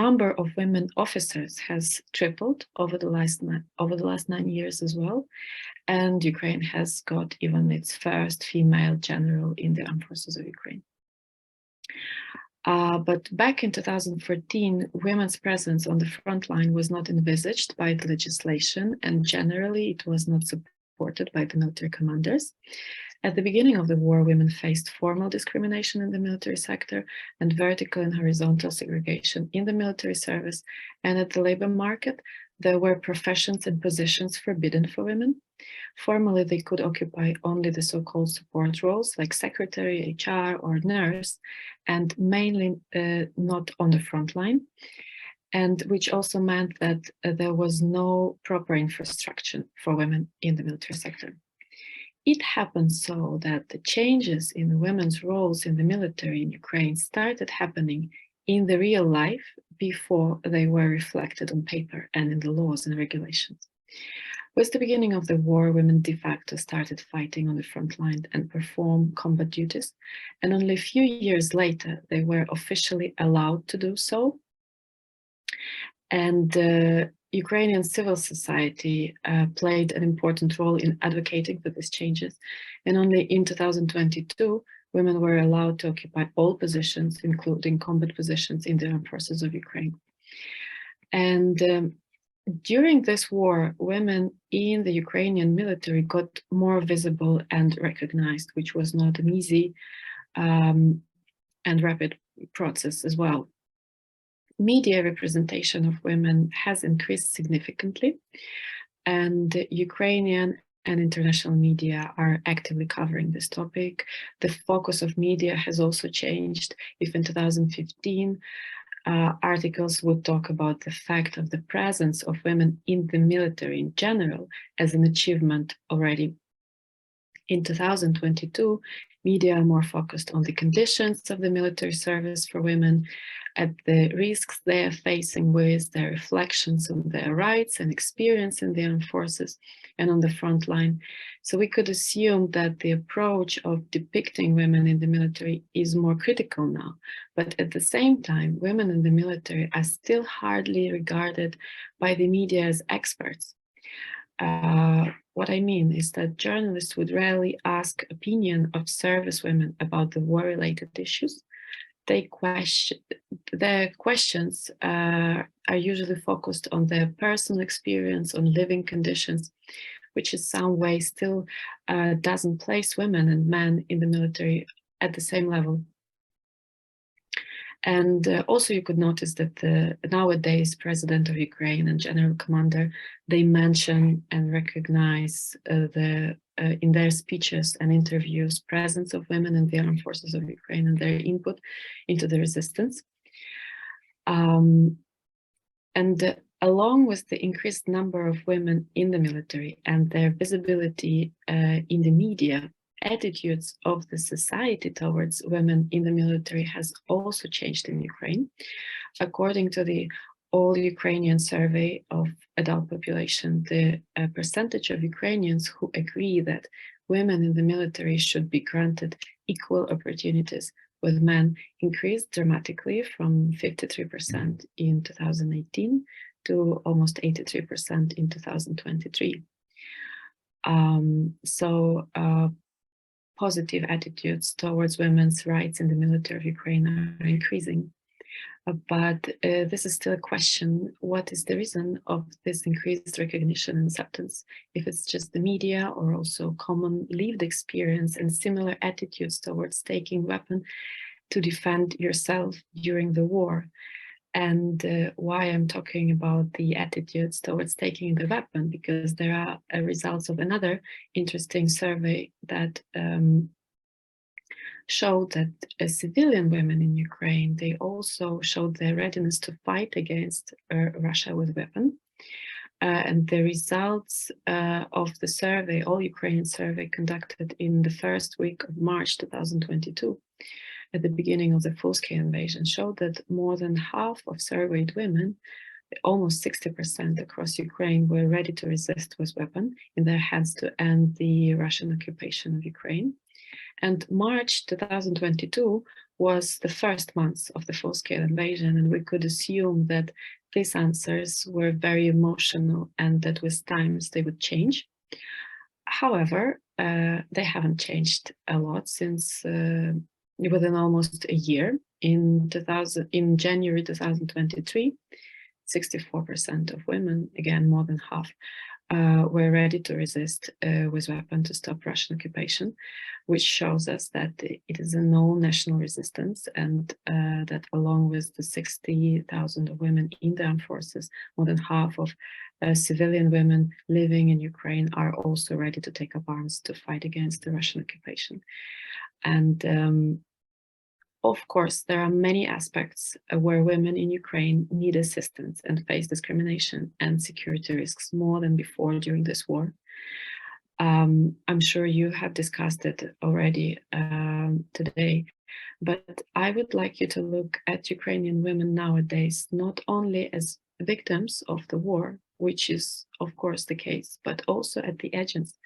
number of women officers has tripled over the last 9 years as well. And Ukraine has got even its first female general in the armed forces of Ukraine. But back in 2014, women's presence on the front line was not envisaged by the legislation, and generally it was not supported by the military commanders. At the beginning of the war, women faced formal discrimination in the military sector and vertical and horizontal segregation in the military service, and at the labor market, there were professions and positions forbidden for women. Formally, they could occupy only the so-called support roles like secretary, HR, or nurse, and mainly not on the front line, and which also meant that there was no proper infrastructure for women in the military sector. It happened so that the changes in women's roles in the military in Ukraine started happening in the real life before they were reflected on paper and in the laws and regulations. With the beginning of the war, women de facto started fighting on the front line and perform combat duties, and only a few years later, they were officially allowed to do so. And Ukrainian civil society played an important role in advocating for these changes. And only in 2022, women were allowed to occupy all positions, including combat positions in the armed forces of Ukraine. And during this war, women in the Ukrainian military got more visible and recognized, which was not an easy and rapid process as well. Media representation of women has increased significantly, and Ukrainian and international media are actively covering this topic. The focus of media has also changed. If in 2015, articles would talk about the fact of the presence of women in the military in general as an achievement already, in 2022, media are more focused on the conditions of the military service for women, at the risks they are facing with, their reflections on their rights and experience in the armed forces and on the front line. So we could assume that the approach of depicting women in the military is more critical now. But at the same time, women in the military are still hardly regarded by the media as experts. What I mean is that journalists would rarely ask opinion of service women about the war-related issues. Their questions are usually focused on their personal experience, on living conditions, which in some way still doesn't place women and men in the military at the same level. And also you could notice that the nowadays President of Ukraine and General Commander, they mention and recognize in their speeches and interviews presence of women in the armed forces of Ukraine and their input into the resistance. And along with the increased number of women in the military and their visibility in the media, attitudes of the society towards women in the military has also changed in Ukraine. According to the All Ukrainian Survey of Adult Population, the percentage of Ukrainians who agree that women in the military should be granted equal opportunities with men increased dramatically from 53% in 2018 to almost 83% in 2023. Positive attitudes towards women's rights in the military of Ukraine are increasing. But this is still a question: what is the reason of this increased recognition and acceptance? If it's just the media or also common lived experience and similar attitudes towards taking weapon to defend yourself during the war. And why I'm talking about the attitudes towards taking the weapon, because there are results of another interesting survey that showed that civilian women in Ukraine, they also showed their readiness to fight against Russia with weapon. And the results of the survey, All Ukrainian Survey, conducted in the first week of March 2022, at the beginning of the full-scale invasion, showed that more than half of surveyed women, almost 60% across Ukraine, were ready to resist with weapon in their hands to end the Russian occupation of Ukraine. And March 2022 was the first month of the full-scale invasion, and we could assume that these answers were very emotional and that with times they would change. However, they haven't changed a lot since within almost a year. In January 2023, 64% of women, again more than half, were ready to resist with weapon to stop Russian occupation, which shows us that it is a known national resistance, and that along with the 60,000 of women in the armed forces, more than half of civilian women living in Ukraine are also ready to take up arms to fight against the Russian occupation. And of course, there are many aspects where women in Ukraine need assistance and face discrimination and security risks more than before during this war. I'm sure you have discussed it already today, But I would like you to look at Ukrainian women nowadays, not only as victims of the war, which is of course the case, but also at the agents.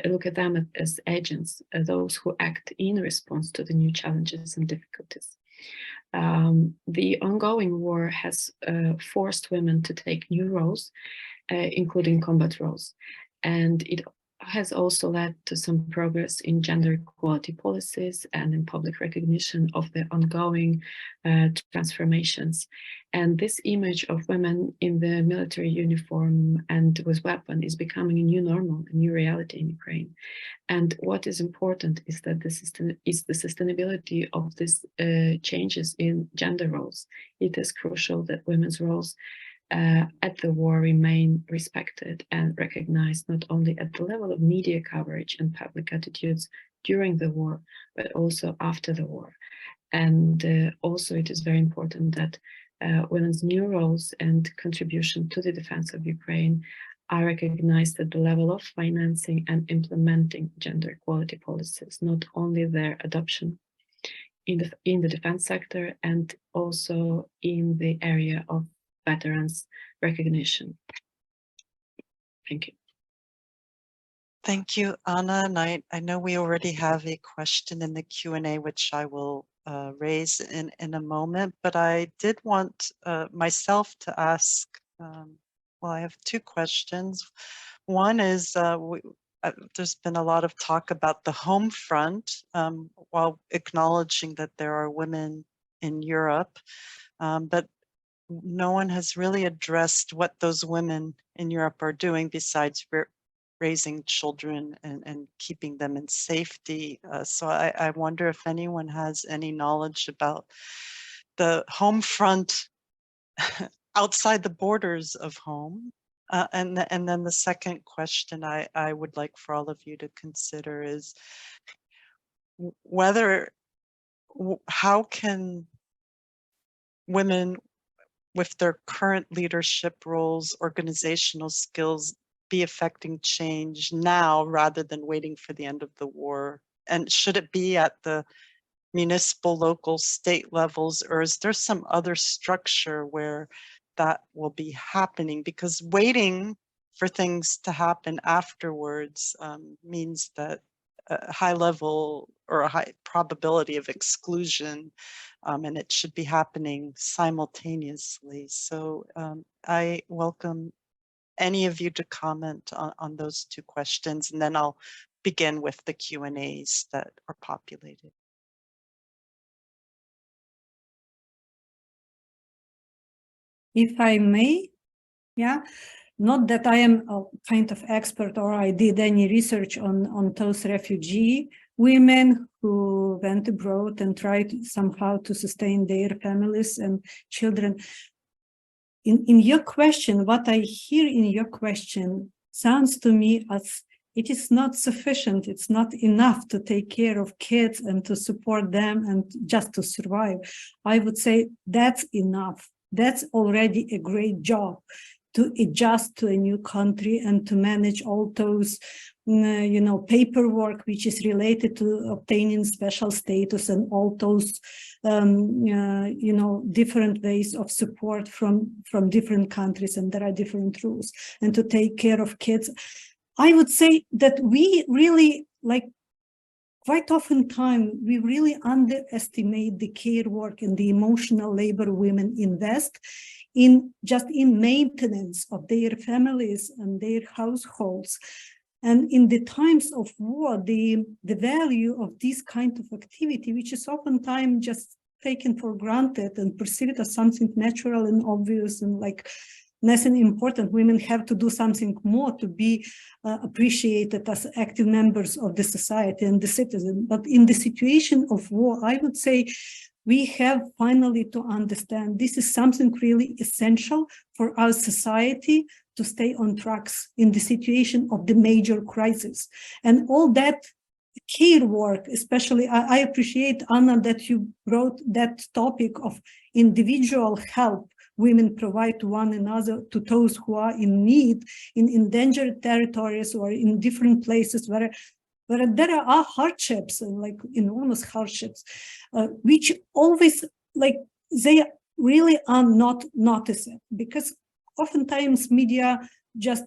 Look at them as agents, those who act in response to the new challenges and difficulties. The ongoing war has forced women to take new roles, including combat roles, and it has also led to some progress in gender equality policies and in public recognition of the ongoing transformations. And this image of women in the military uniform and with weapon is becoming a new normal, a new reality in Ukraine. And what is important is that the sustainability of these changes in gender roles. It is crucial that women's roles at the war remain respected and recognized not only at the level of media coverage and public attitudes during the war, but also after the war. And also it is very important that women's new roles and contribution to the defense of Ukraine are recognized at the level of financing and implementing gender equality policies, not only their adoption in the defense sector and also in the area of veterans recognition. Thank you. Thank you, Anna. And I know we already have a question in the Q&A, which I will raise in a moment, but I did want myself to ask, well, I have two questions. One is, there's been a lot of talk about the home front, while acknowledging that there are women in Europe, but no one has really addressed what those women in Europe are doing besides raising children and keeping them in safety. So I wonder if anyone has any knowledge about the home front outside the borders of home. And then the second question I would like for all of you to consider is how can women with their current leadership roles, organizational skills, be affecting change now rather than waiting for the end of the war? And should it be at the municipal, local, state levels, or is there some other structure where that will be happening? Because waiting for things to happen afterwards means that a high level or a high probability of exclusion, and it should be happening simultaneously. So I welcome any of you to comment on those two questions, and then I'll begin with the Q&As that are populated. If I may, yeah. Not that I am a kind of expert or I did any research on those refugee women who went abroad and tried somehow to sustain their families and children. In your question, what I hear in your question sounds to me as it is not sufficient, it's not enough to take care of kids and to support them and just to survive. I would say that's enough. That's already a great job, to adjust to a new country and to manage all those, paperwork which is related to obtaining special status and all those, different ways of support from different countries, and there are different rules, and to take care of kids. I would say that we really, quite often we really underestimate the care work and the emotional labor women invest in maintenance of their families and their households. And in the times of war, the value of this kind of activity, which is oftentimes just taken for granted and perceived as something natural and obvious and nothing important, women have to do something more to be appreciated as active members of the society and the citizen. But in the situation of war, I would say we have finally to understand this is something really essential for our society to stay on tracks in the situation of the major crisis. And all that care work, especially, I appreciate, Anna, that you brought that topic of individual help women provide to one another, to those who are in need, in endangered territories or in different places where where there are hardships, like enormous hardships, which always, like, they really are not noticed, because oftentimes media just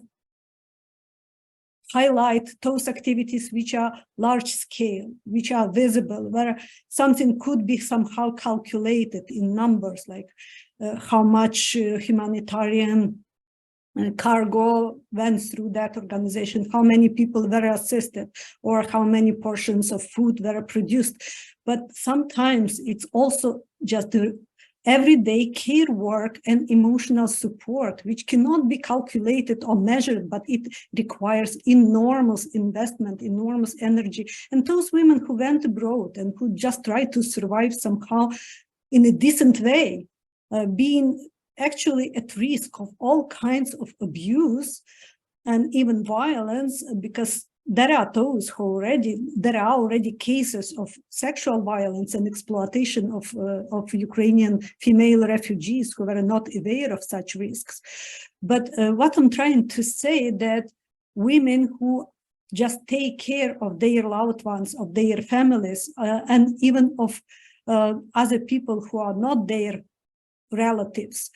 highlight those activities which are large scale, which are visible, where something could be somehow calculated in numbers, like how much humanitarian cargo went through that organization, how many people were assisted, or how many portions of food were produced. But sometimes it's also just the everyday care work and emotional support, which cannot be calculated or measured, but it requires enormous investment, enormous energy. And those women who went abroad and who just tried to survive somehow in a decent way, being actually at risk of all kinds of abuse and even violence, because there are already cases of sexual violence and exploitation of Ukrainian female refugees who were not aware of such risks. But what I'm trying to say, that women who just take care of their loved ones, of their families, and even of other people who are not their relatives,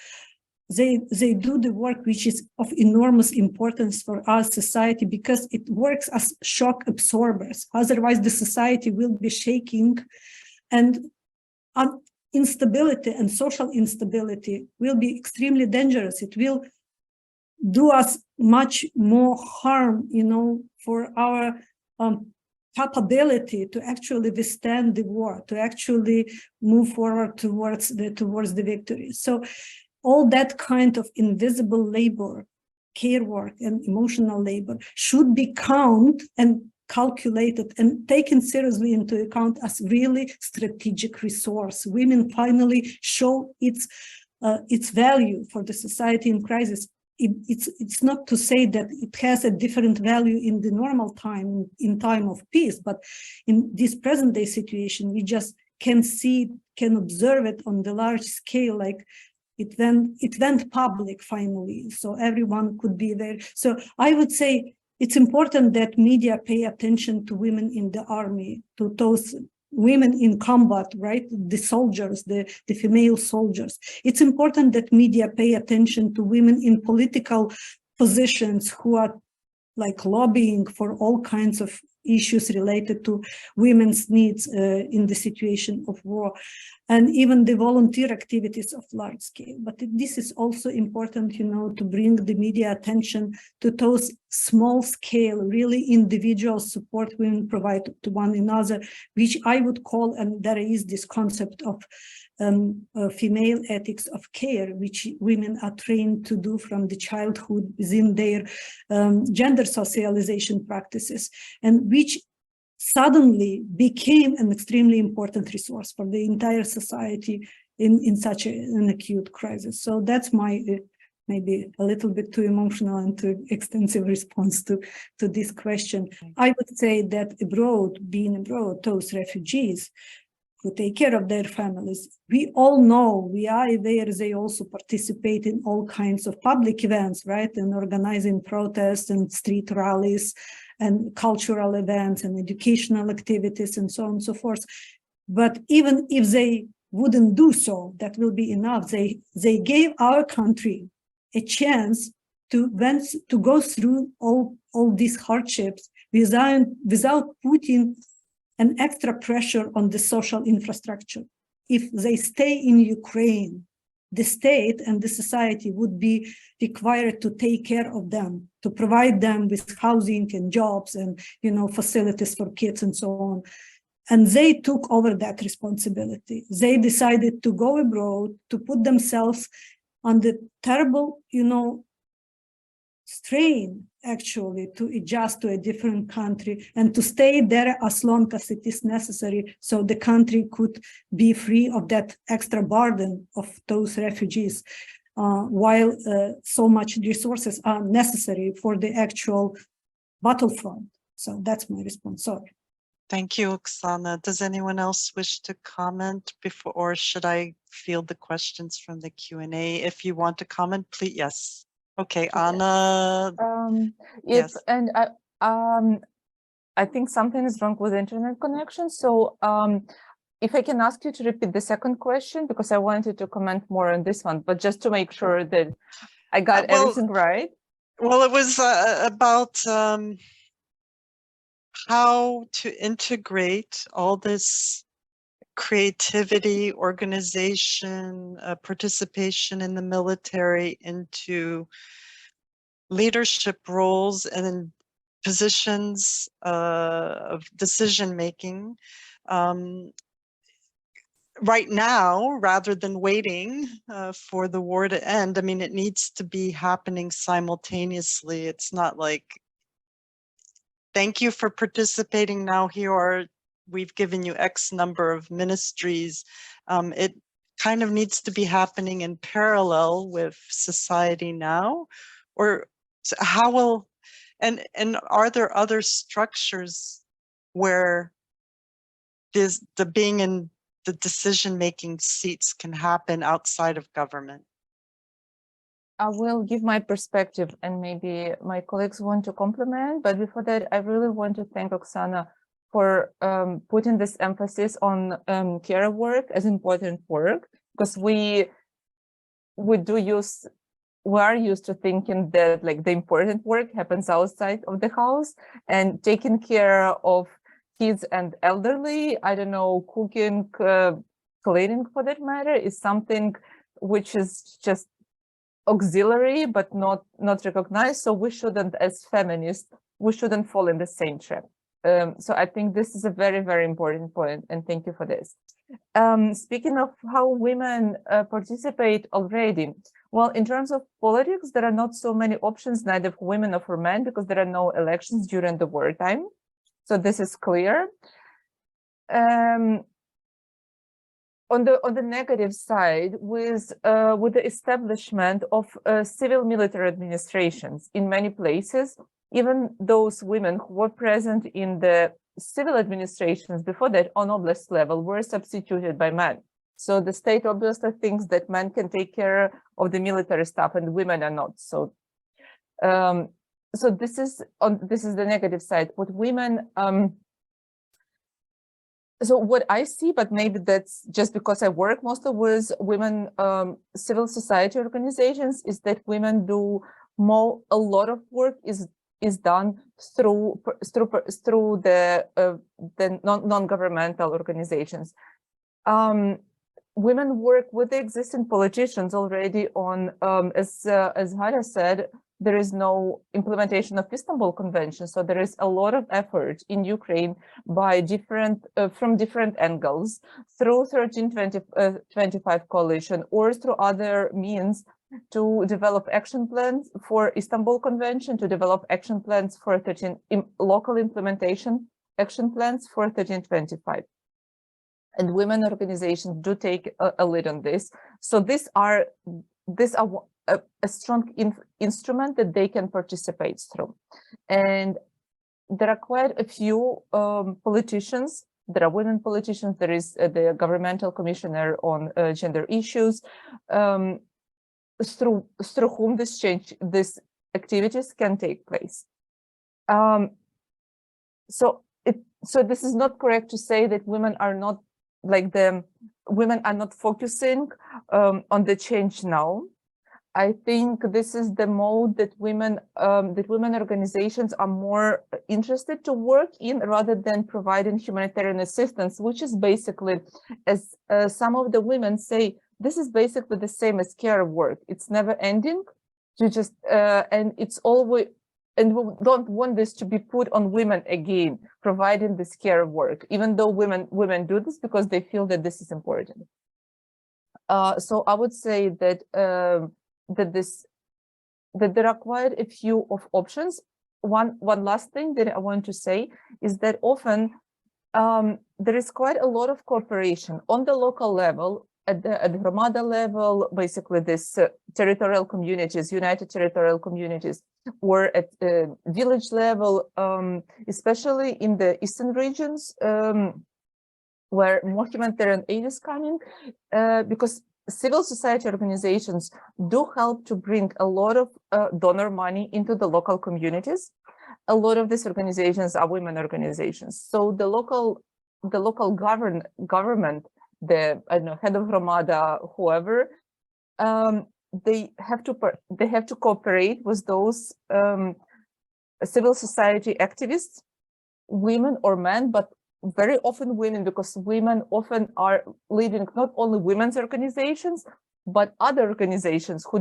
they do the work which is of enormous importance for our society, because it works as shock absorbers. Otherwise, the society will be shaking, and instability and social instability will be extremely dangerous. It will do us much more harm, for our capability to actually withstand the war, to actually move forward towards the victory. So all that kind of invisible labor, care work and emotional labor should be counted and calculated and taken seriously into account as really strategic resource. Women finally show its value for the society in crisis. It's not to say that it has a different value in the normal time, in time of peace, but in this present day situation, we just can observe it on the large scale, like it went public finally, so everyone could be there. So I would say it's important that media pay attention to women in the army, to those women in combat, right? The soldiers, the female soldiers. It's important that media pay attention to women in political positions who are like lobbying for all kinds of issues related to women's needs in the situation of war, and even the volunteer activities of large scale. But this is also important, to bring the media attention to those small scale, really individual support women provide to one another, which I would call, and there is this concept of female ethics of care, which women are trained to do from the childhood within their gender socialization practices, and which suddenly became an extremely important resource for the entire society in such an acute crisis. So that's my maybe a little bit too emotional and too extensive response to this question. I would say that being abroad, those refugees who take care of their families, we all know, we are aware, they also participate in all kinds of public events, right? And organizing protests and street rallies and cultural events and educational activities and so on and so forth. But even if they wouldn't do so, that will be enough. They gave our country a chance to go through all these hardships without putting an extra pressure on the social infrastructure. If they stay in Ukraine, the state and the society would be required to take care of them, to provide them with housing and jobs and facilities for kids and so on. And they took over that responsibility. They decided to go abroad, to put themselves on the terrible, strain, actually, to adjust to a different country and to stay there as long as it is necessary, so the country could be free of that extra burden of those refugees, while so much resources are necessary for the actual battlefront. So that's my response. Sorry. Thank you, Oksana. Does anyone else wish to comment before, or should I field the questions from the Q&A? If you want to comment, please. Yes. Okay, Anna. Yes. And I think something is wrong with the internet connection. So if I can ask you to repeat the second question, because I wanted to comment more on this one, but just to make sure that I got everything right. Well, it was about how to integrate all this creativity, organization, participation in the military into leadership roles and in positions of decision-making right now, rather than waiting for the war to end. I mean, it needs to be happening simultaneously. It's not like, thank you for participating. Now we've given you X number of ministries. It kind of needs to be happening in parallel with society now, or how will, and are there other structures where the being in the decision-making seats can happen outside of government? I will give my perspective and maybe my colleagues want to complement, but before that, I really want to thank Oksana for putting this emphasis on care work as important work, because we are used to thinking that like the important work happens outside of the house, and taking care of kids and elderly, I don't know, cooking, cleaning for that matter, is something which is just auxiliary but not recognized. So we shouldn't, as feminists, we shouldn't fall in the same trap. So I think this is a very, very important point, and thank you for this. Speaking of how women participate already, well, in terms of politics, there are not so many options, neither for women nor for men, because there are no elections during the wartime. So this is clear. On the negative side, with the establishment of civil military administrations in many places, even those women who were present in the civil administrations before that on oblast level were substituted by men. So the state obviously thinks that men can take care of the military stuff and women are not. So so this is the negative side. What women so what I see, but maybe that's just because I work mostly with women civil society organizations, is that women do a lot of work is done through the non-governmental organizations. Women work with the existing politicians already on, as Hara said, there is no implementation of Istanbul Convention, so there is a lot of effort in Ukraine by from different angles, through 1325 coalition or through other means, to develop action plans for Istanbul Convention, to develop action plans for local implementation action plans for 1325. And women organizations do take a lead on this. So these are a strong instrument that they can participate through. And there are quite a few politicians. There are women politicians. There is the governmental commissioner on gender issues, through whom these activities can take place. So this is not correct to say that women are not focusing on the change now. I think this is the mode that women organizations are more interested to work in, rather than providing humanitarian assistance, which is basically, as some of the women say, this is basically the same as care work. It's never ending. You just and it's always, and we don't want this to be put on women again, providing this care work, even though women do this because they feel that this is important. So I would say that that there are quite a few of options. One last thing that I want to say is that often there is quite a lot of cooperation on the local level, at the Hromada level, basically this territorial communities, united territorial communities, or at village level, especially in the eastern regions, where more humanitarian aid is coming, because civil society organizations do help to bring a lot of donor money into the local communities. a lot of these organizations are women organizations. So the local government, the I don't know, head of Romada, whoever, they have to cooperate with those civil society activists, women or men, but very often women, because women often are leading not only women's organizations, but other organizations who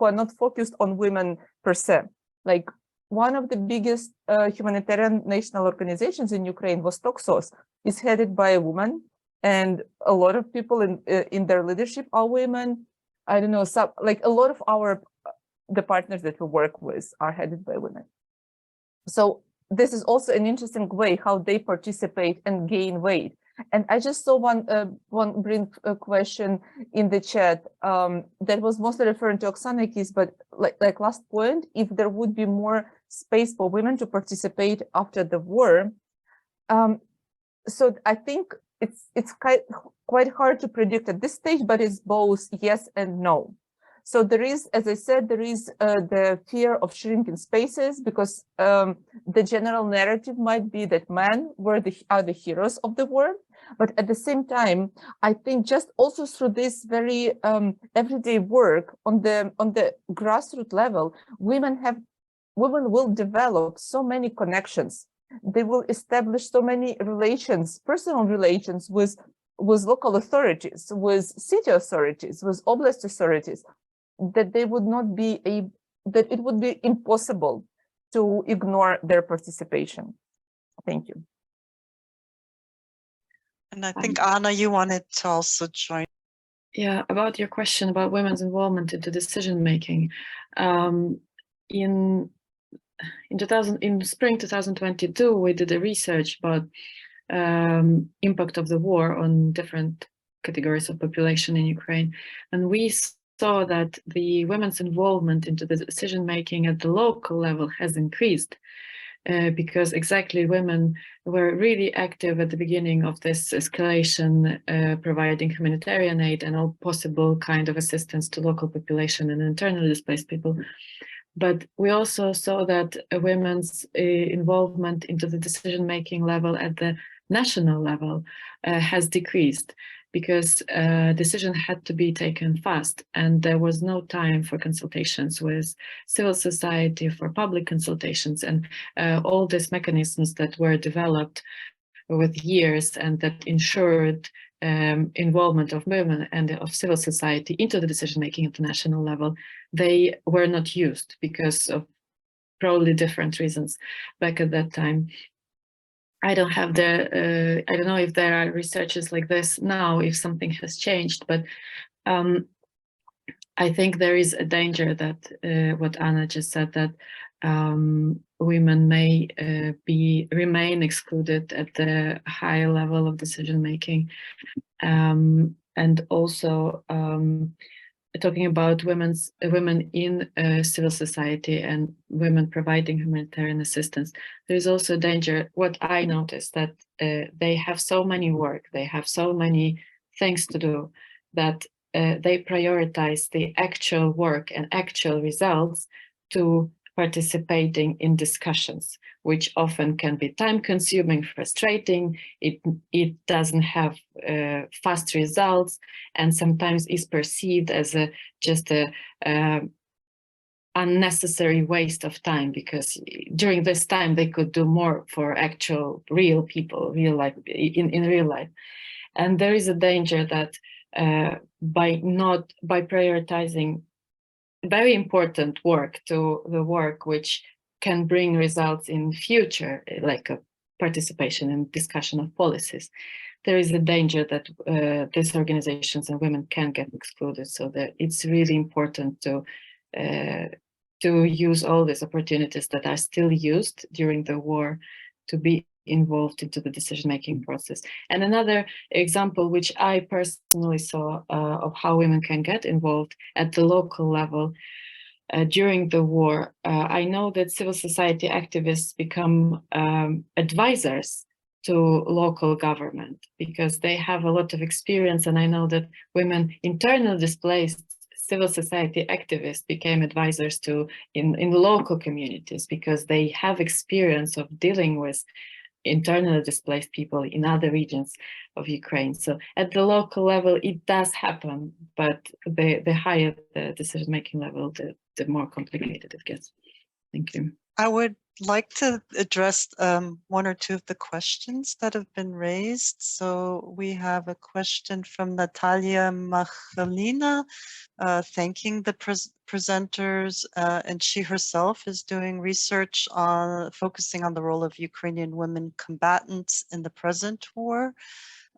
are not focused on women per se. Like one of the biggest humanitarian national organizations in Ukraine, Vostok SOS, is headed by a woman, and a lot of people in their leadership are women. I don't know, like a lot of the partners that we work with are headed by women. So this is also an interesting way how they participate and gain weight. And I just saw one brief question in the chat that was mostly referring to Oksana case, but like last point, if there would be more space for women to participate after the war. So I think it's quite hard to predict at this stage, but it's both yes and no. So there is, as I said, there is the fear of shrinking spaces, because the general narrative might be that men are the heroes of the war. But at the same time, I think just also through this very everyday work on the grassroots level, women will develop so many connections. They will establish so many relations, personal relations with local authorities, with city authorities, with oblast authorities, that they would not be that it would be impossible to ignore their participation. Thank you. And I think, Anna, you wanted to also join. Yeah, about your question about women's involvement into decision making. In spring 2022, we did a research about impact of the war on different categories of population in Ukraine, and we saw that the women's involvement into the decision making at the local level has increased. Because exactly women were really active at the beginning of this escalation, providing humanitarian aid and all possible kind of assistance to local population and internally displaced people. But we also saw that women's involvement into the decision-making level at the national level has decreased, because decision had to be taken fast, and there was no time for consultations with civil society, for public consultations, and all these mechanisms that were developed with years and that ensured involvement of women and of civil society into the decision-making at the national level, they were not used because of probably different reasons back at that time. I don't have the, I don't know if there are researches like this now, if something has changed, but I think there is a danger that what Anna just said, that women may remain excluded at the higher level of decision making, and also talking about women in civil society and women providing humanitarian assistance, there is also a danger. What I noticed, that they have so many work, they have so many things to do, that they prioritize the actual work and actual results to participating in discussions, which often can be time-consuming, frustrating. It doesn't have fast results, and sometimes is perceived as just a unnecessary waste of time, because during this time they could do more for actual real people, real life, in real life. And there is a danger that by prioritizing very important work to the work which can bring results in future, like a participation in discussion of policies, there is a danger that these organizations and women can get excluded. So that it's really important to use all these opportunities that are still used during the war to be involved into the decision-making process. And another example, which I personally saw of how women can get involved at the local level during the war, I know that civil society activists become advisors to local government because they have a lot of experience. And I know that women internally displaced civil society activists became advisors to in local communities, because they have experience of dealing with internally displaced people in other regions of Ukraine. So at the local level, it does happen, but the higher the decision-making level, the more complicated it gets. Thank you. I would like to address one or two of the questions that have been raised. So we have a question from Natalia Machalina, thanking the presenters, and she herself is doing research on focusing on the role of Ukrainian women combatants in the present war.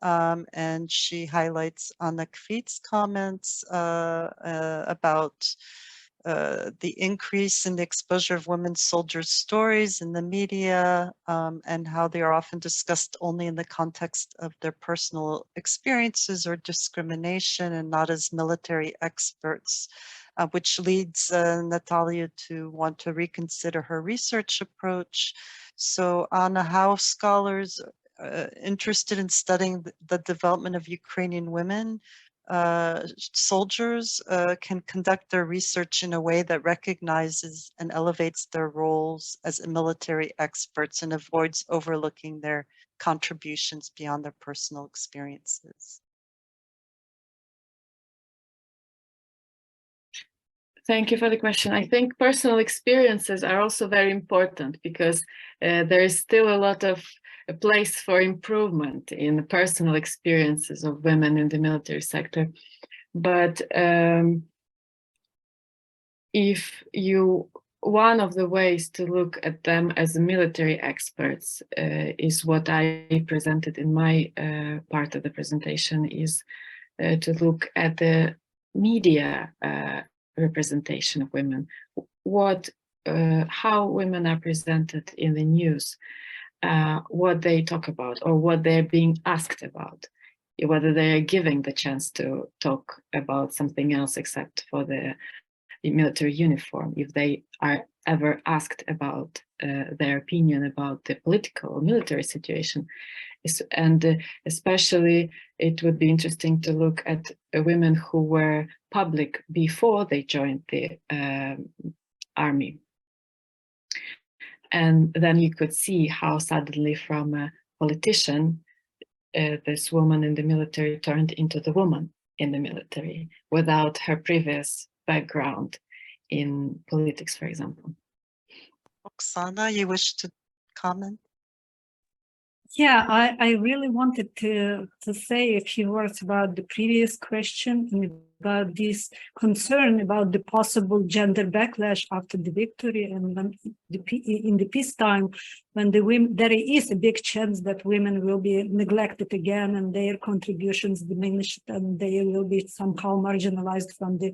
And she highlights Anna Kvit's comments about the increase in the exposure of women soldiers' stories in the media, and how they are often discussed only in the context of their personal experiences or discrimination and not as military experts, which leads Natalia to want to reconsider her research approach. So Anna, how scholars interested in studying the development of Ukrainian women soldiers can conduct their research in a way that recognizes and elevates their roles as military experts and avoids overlooking their contributions beyond their personal experiences. Thank you for the question. I think personal experiences are also very important, because there is still a lot of a place for improvement in the personal experiences of women in the military sector. But one of the ways to look at them as military experts is what I presented in my part of the presentation, is to look at the media representation of women, how women are presented in the news, what they talk about or what they're being asked about, whether they are given the chance to talk about something else except for the military uniform, if they are ever asked about their opinion about the political or military situation. And especially it would be interesting to look at women who were public before they joined the army. And then you could see how suddenly from a politician, this woman in the military turned into the woman in the military without her previous background in politics, for example. Oksana, you wish to comment? Yeah, I really wanted to say a few words about the previous question and about this concern about the possible gender backlash after the victory, and when in the peacetime, when the women, there is a big chance that women will be neglected again and their contributions diminished, and they will be somehow marginalized from the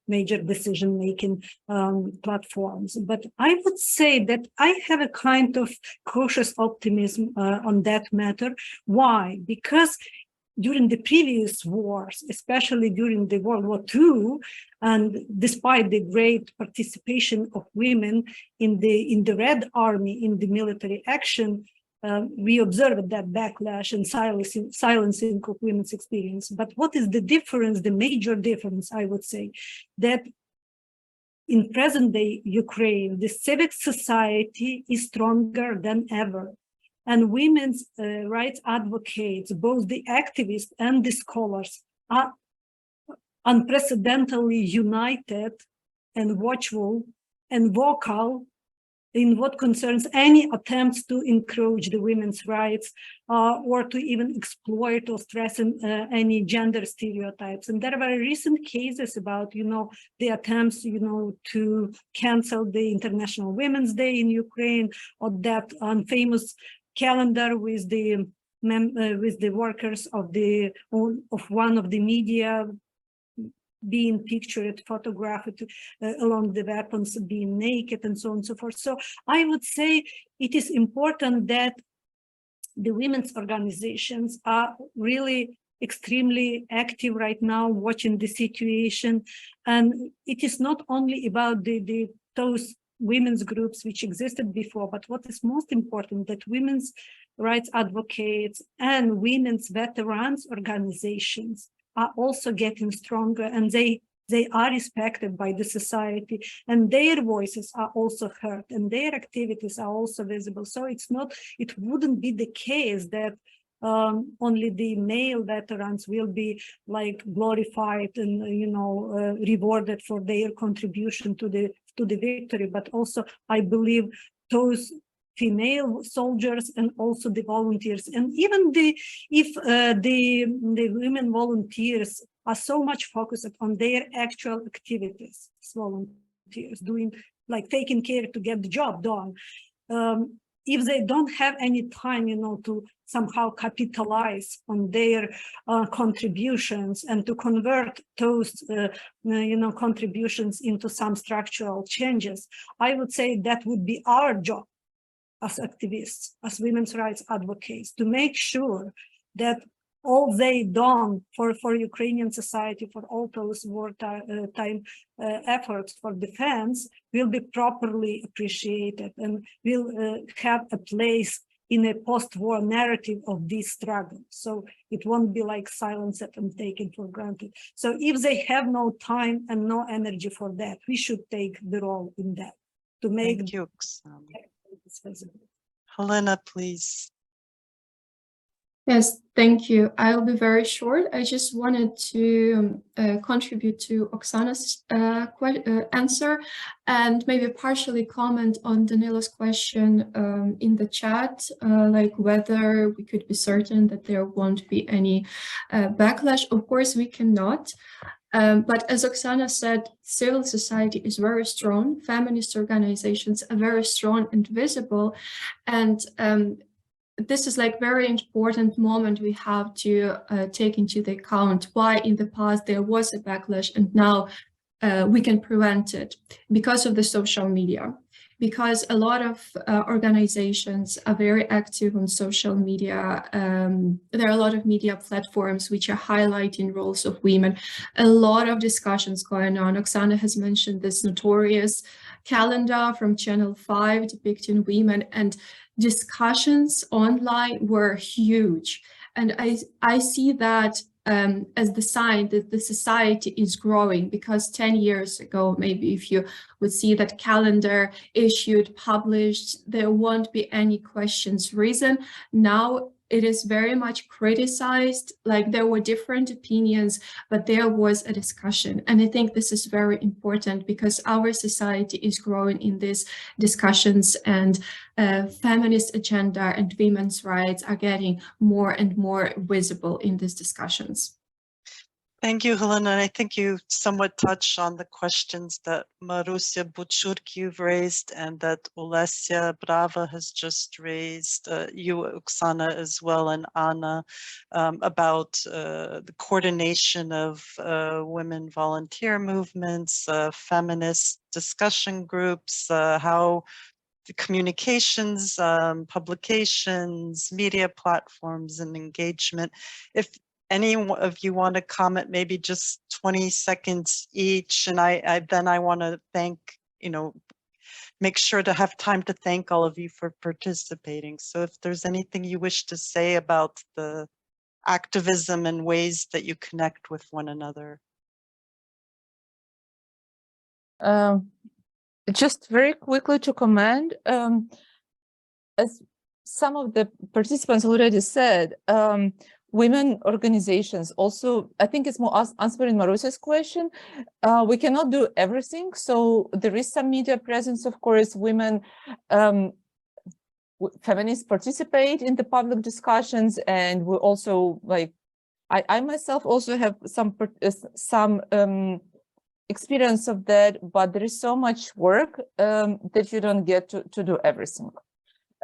major decision-making platforms. But I would say that I have a kind of cautious optimism on that matter. Why? Because during the previous wars, especially during the World War II, and despite the great participation of women in the Red Army, in the military action, we observed that backlash and silencing of women's experience. But what is the difference, the major difference, I would say, that in present-day Ukraine, the civic society is stronger than ever. And women's rights advocates, both the activists and the scholars, are unprecedentedly united and watchful and vocal in what concerns any attempts to encroach the women's rights or to even exploit or strengthen any gender stereotypes. And there were recent cases about, the attempts, to cancel the International Women's Day in Ukraine, or that famous calendar with the workers of one of the media being pictured, photographed along the weapons, being naked, and so on and so forth. So I would say it is important that the women's organizations are really extremely active right now, watching the situation. And it is not only about those women's groups which existed before, but what is most important, that women's rights advocates and women's veterans organizations are also getting stronger, and they they are respected by the society, and their voices are also heard, and their activities are also visible. So it wouldn't be the case that only the male veterans will be like glorified and rewarded for their contribution to the victory, but also I believe those female soldiers and also the volunteers, and even the women volunteers are so much focused on their actual activities as volunteers, doing like taking care to get the job done. If they don't have any time, to somehow capitalize on their contributions and to convert those, contributions into some structural changes, I would say that would be our job as activists, as women's rights advocates, to make sure that all they done for Ukrainian society, for all those wartime efforts for defense will be properly appreciated and will have a place in a post-war narrative of this struggle. So it won't be like silenced and taken for granted. So if they have no time and no energy for that, we should take the role in that to make. Thank you, Oksana. Visible. Helena, please. Yes, thank you. I'll be very short. I just wanted to contribute to Oksana's answer and maybe partially comment on Danila's question in the chat, like whether we could be certain that there won't be any backlash. Of course, we cannot. But as Oksana said, civil society is very strong. Feminist organizations are very strong and visible. And this is like very important moment we have to take into the account why in the past there was a backlash and now we can prevent it because of the social media. Because a lot of organizations are very active on social media. There are a lot of media platforms which are highlighting roles of women. A lot of discussions going on. Oksana has mentioned this notorious calendar from Channel 5 depicting women, and discussions online were huge. And I see that as the sign that the society is growing, because 10 years ago, maybe if you would see that calendar issued, published, there won't be any questions risen. Now it is very much criticized, like there were different opinions, but there was a discussion. And I think this is very important because our society is growing in these discussions, and feminist agenda and women's rights are getting more and more visible in these discussions. Thank you, Helena. And I think you somewhat touched on the questions that Marusia Buchurk you've raised and that Olesya Brava has just raised, you, Oksana, as well, and Anna, about the coordination of women volunteer movements, feminist discussion groups, how the communications, publications, media platforms, and engagement. If any of you want to comment, maybe just 20 seconds each, and then I want to thank, make sure to have time to thank all of you for participating. So if there's anything you wish to say about the activism and ways that you connect with one another. Just very quickly to comment, as some of the participants already said, women organizations also, I think it's more answering Marusia's question, we cannot do everything. So there is some media presence, of course. Women, feminists participate in the public discussions, and we also, like, I myself also have some experience of that, but there is so much work that you don't get to do everything.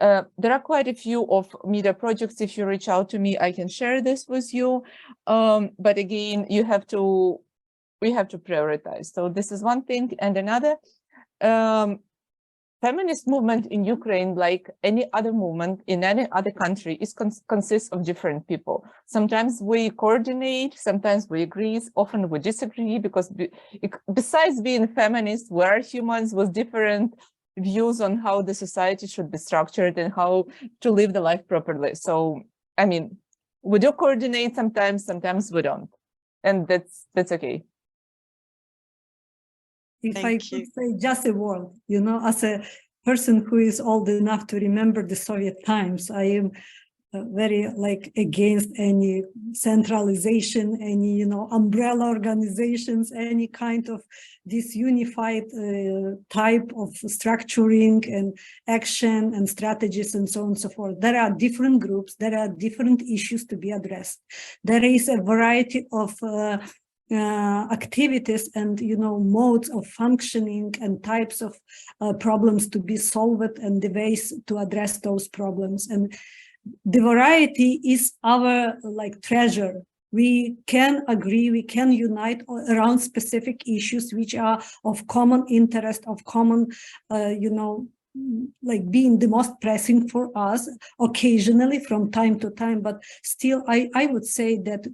There are quite a few of media projects. If you reach out to me, I can share this with you. But again, we have to prioritize. So this is one thing. And another, feminist movement in Ukraine, like any other movement in any other country, consists of different people. Sometimes we coordinate, sometimes we agree, often we disagree, because besides being feminists, we are humans with different views on how the society should be structured and how to live the life properly. So, I mean, we do coordinate sometimes we don't. And that's okay. if I Thank could you. say just a word, you know, as a person who is old enough to remember the Soviet times, I am very like against any centralization, any, you know, umbrella organizations, any kind of this unified type of structuring and action and strategies and so on and so forth. There are different groups, there are different issues to be addressed. There is a variety of activities and, you know, modes of functioning and types of problems to be solved and the ways to address those problems. And the variety is our like treasure. We can agree, we can unite around specific issues which are of common interest, of common, you know, like being the most pressing for us occasionally from time to time. But still, I would say that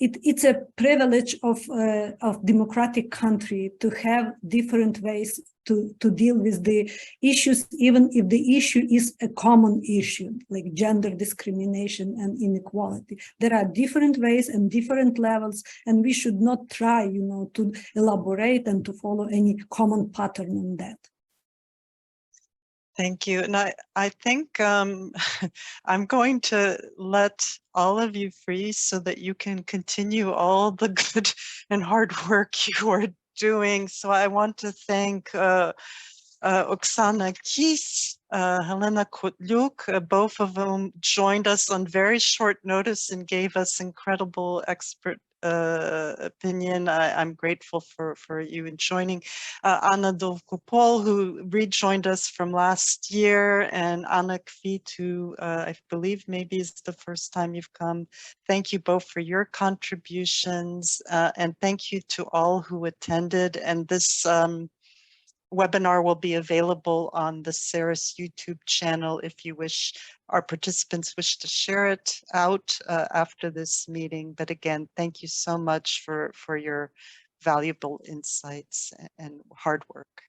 it's a privilege of democratic country to have different ways to deal with the issues, even if the issue is a common issue, like gender discrimination and inequality. There are different ways and different levels, and we should not try, you know, to elaborate and to follow any common pattern on that. Thank you. And I think I'm going to let all of you free so that you can continue all the good and hard work you are doing. So I want to thank Oksana Kis, Helena Kotliuk, both of whom joined us on very short notice and gave us incredible expert opinion. I'm grateful for you in joining. Anna Dovgopol, who rejoined us from last year, and Anna Kvit, who I believe maybe is the first time you've come. Thank you both for your contributions, and thank you to all who attended. And this webinar will be available on the CERIS YouTube channel if you wish, our participants wish to share it out after this meeting. But again, thank you so much for your valuable insights and hard work.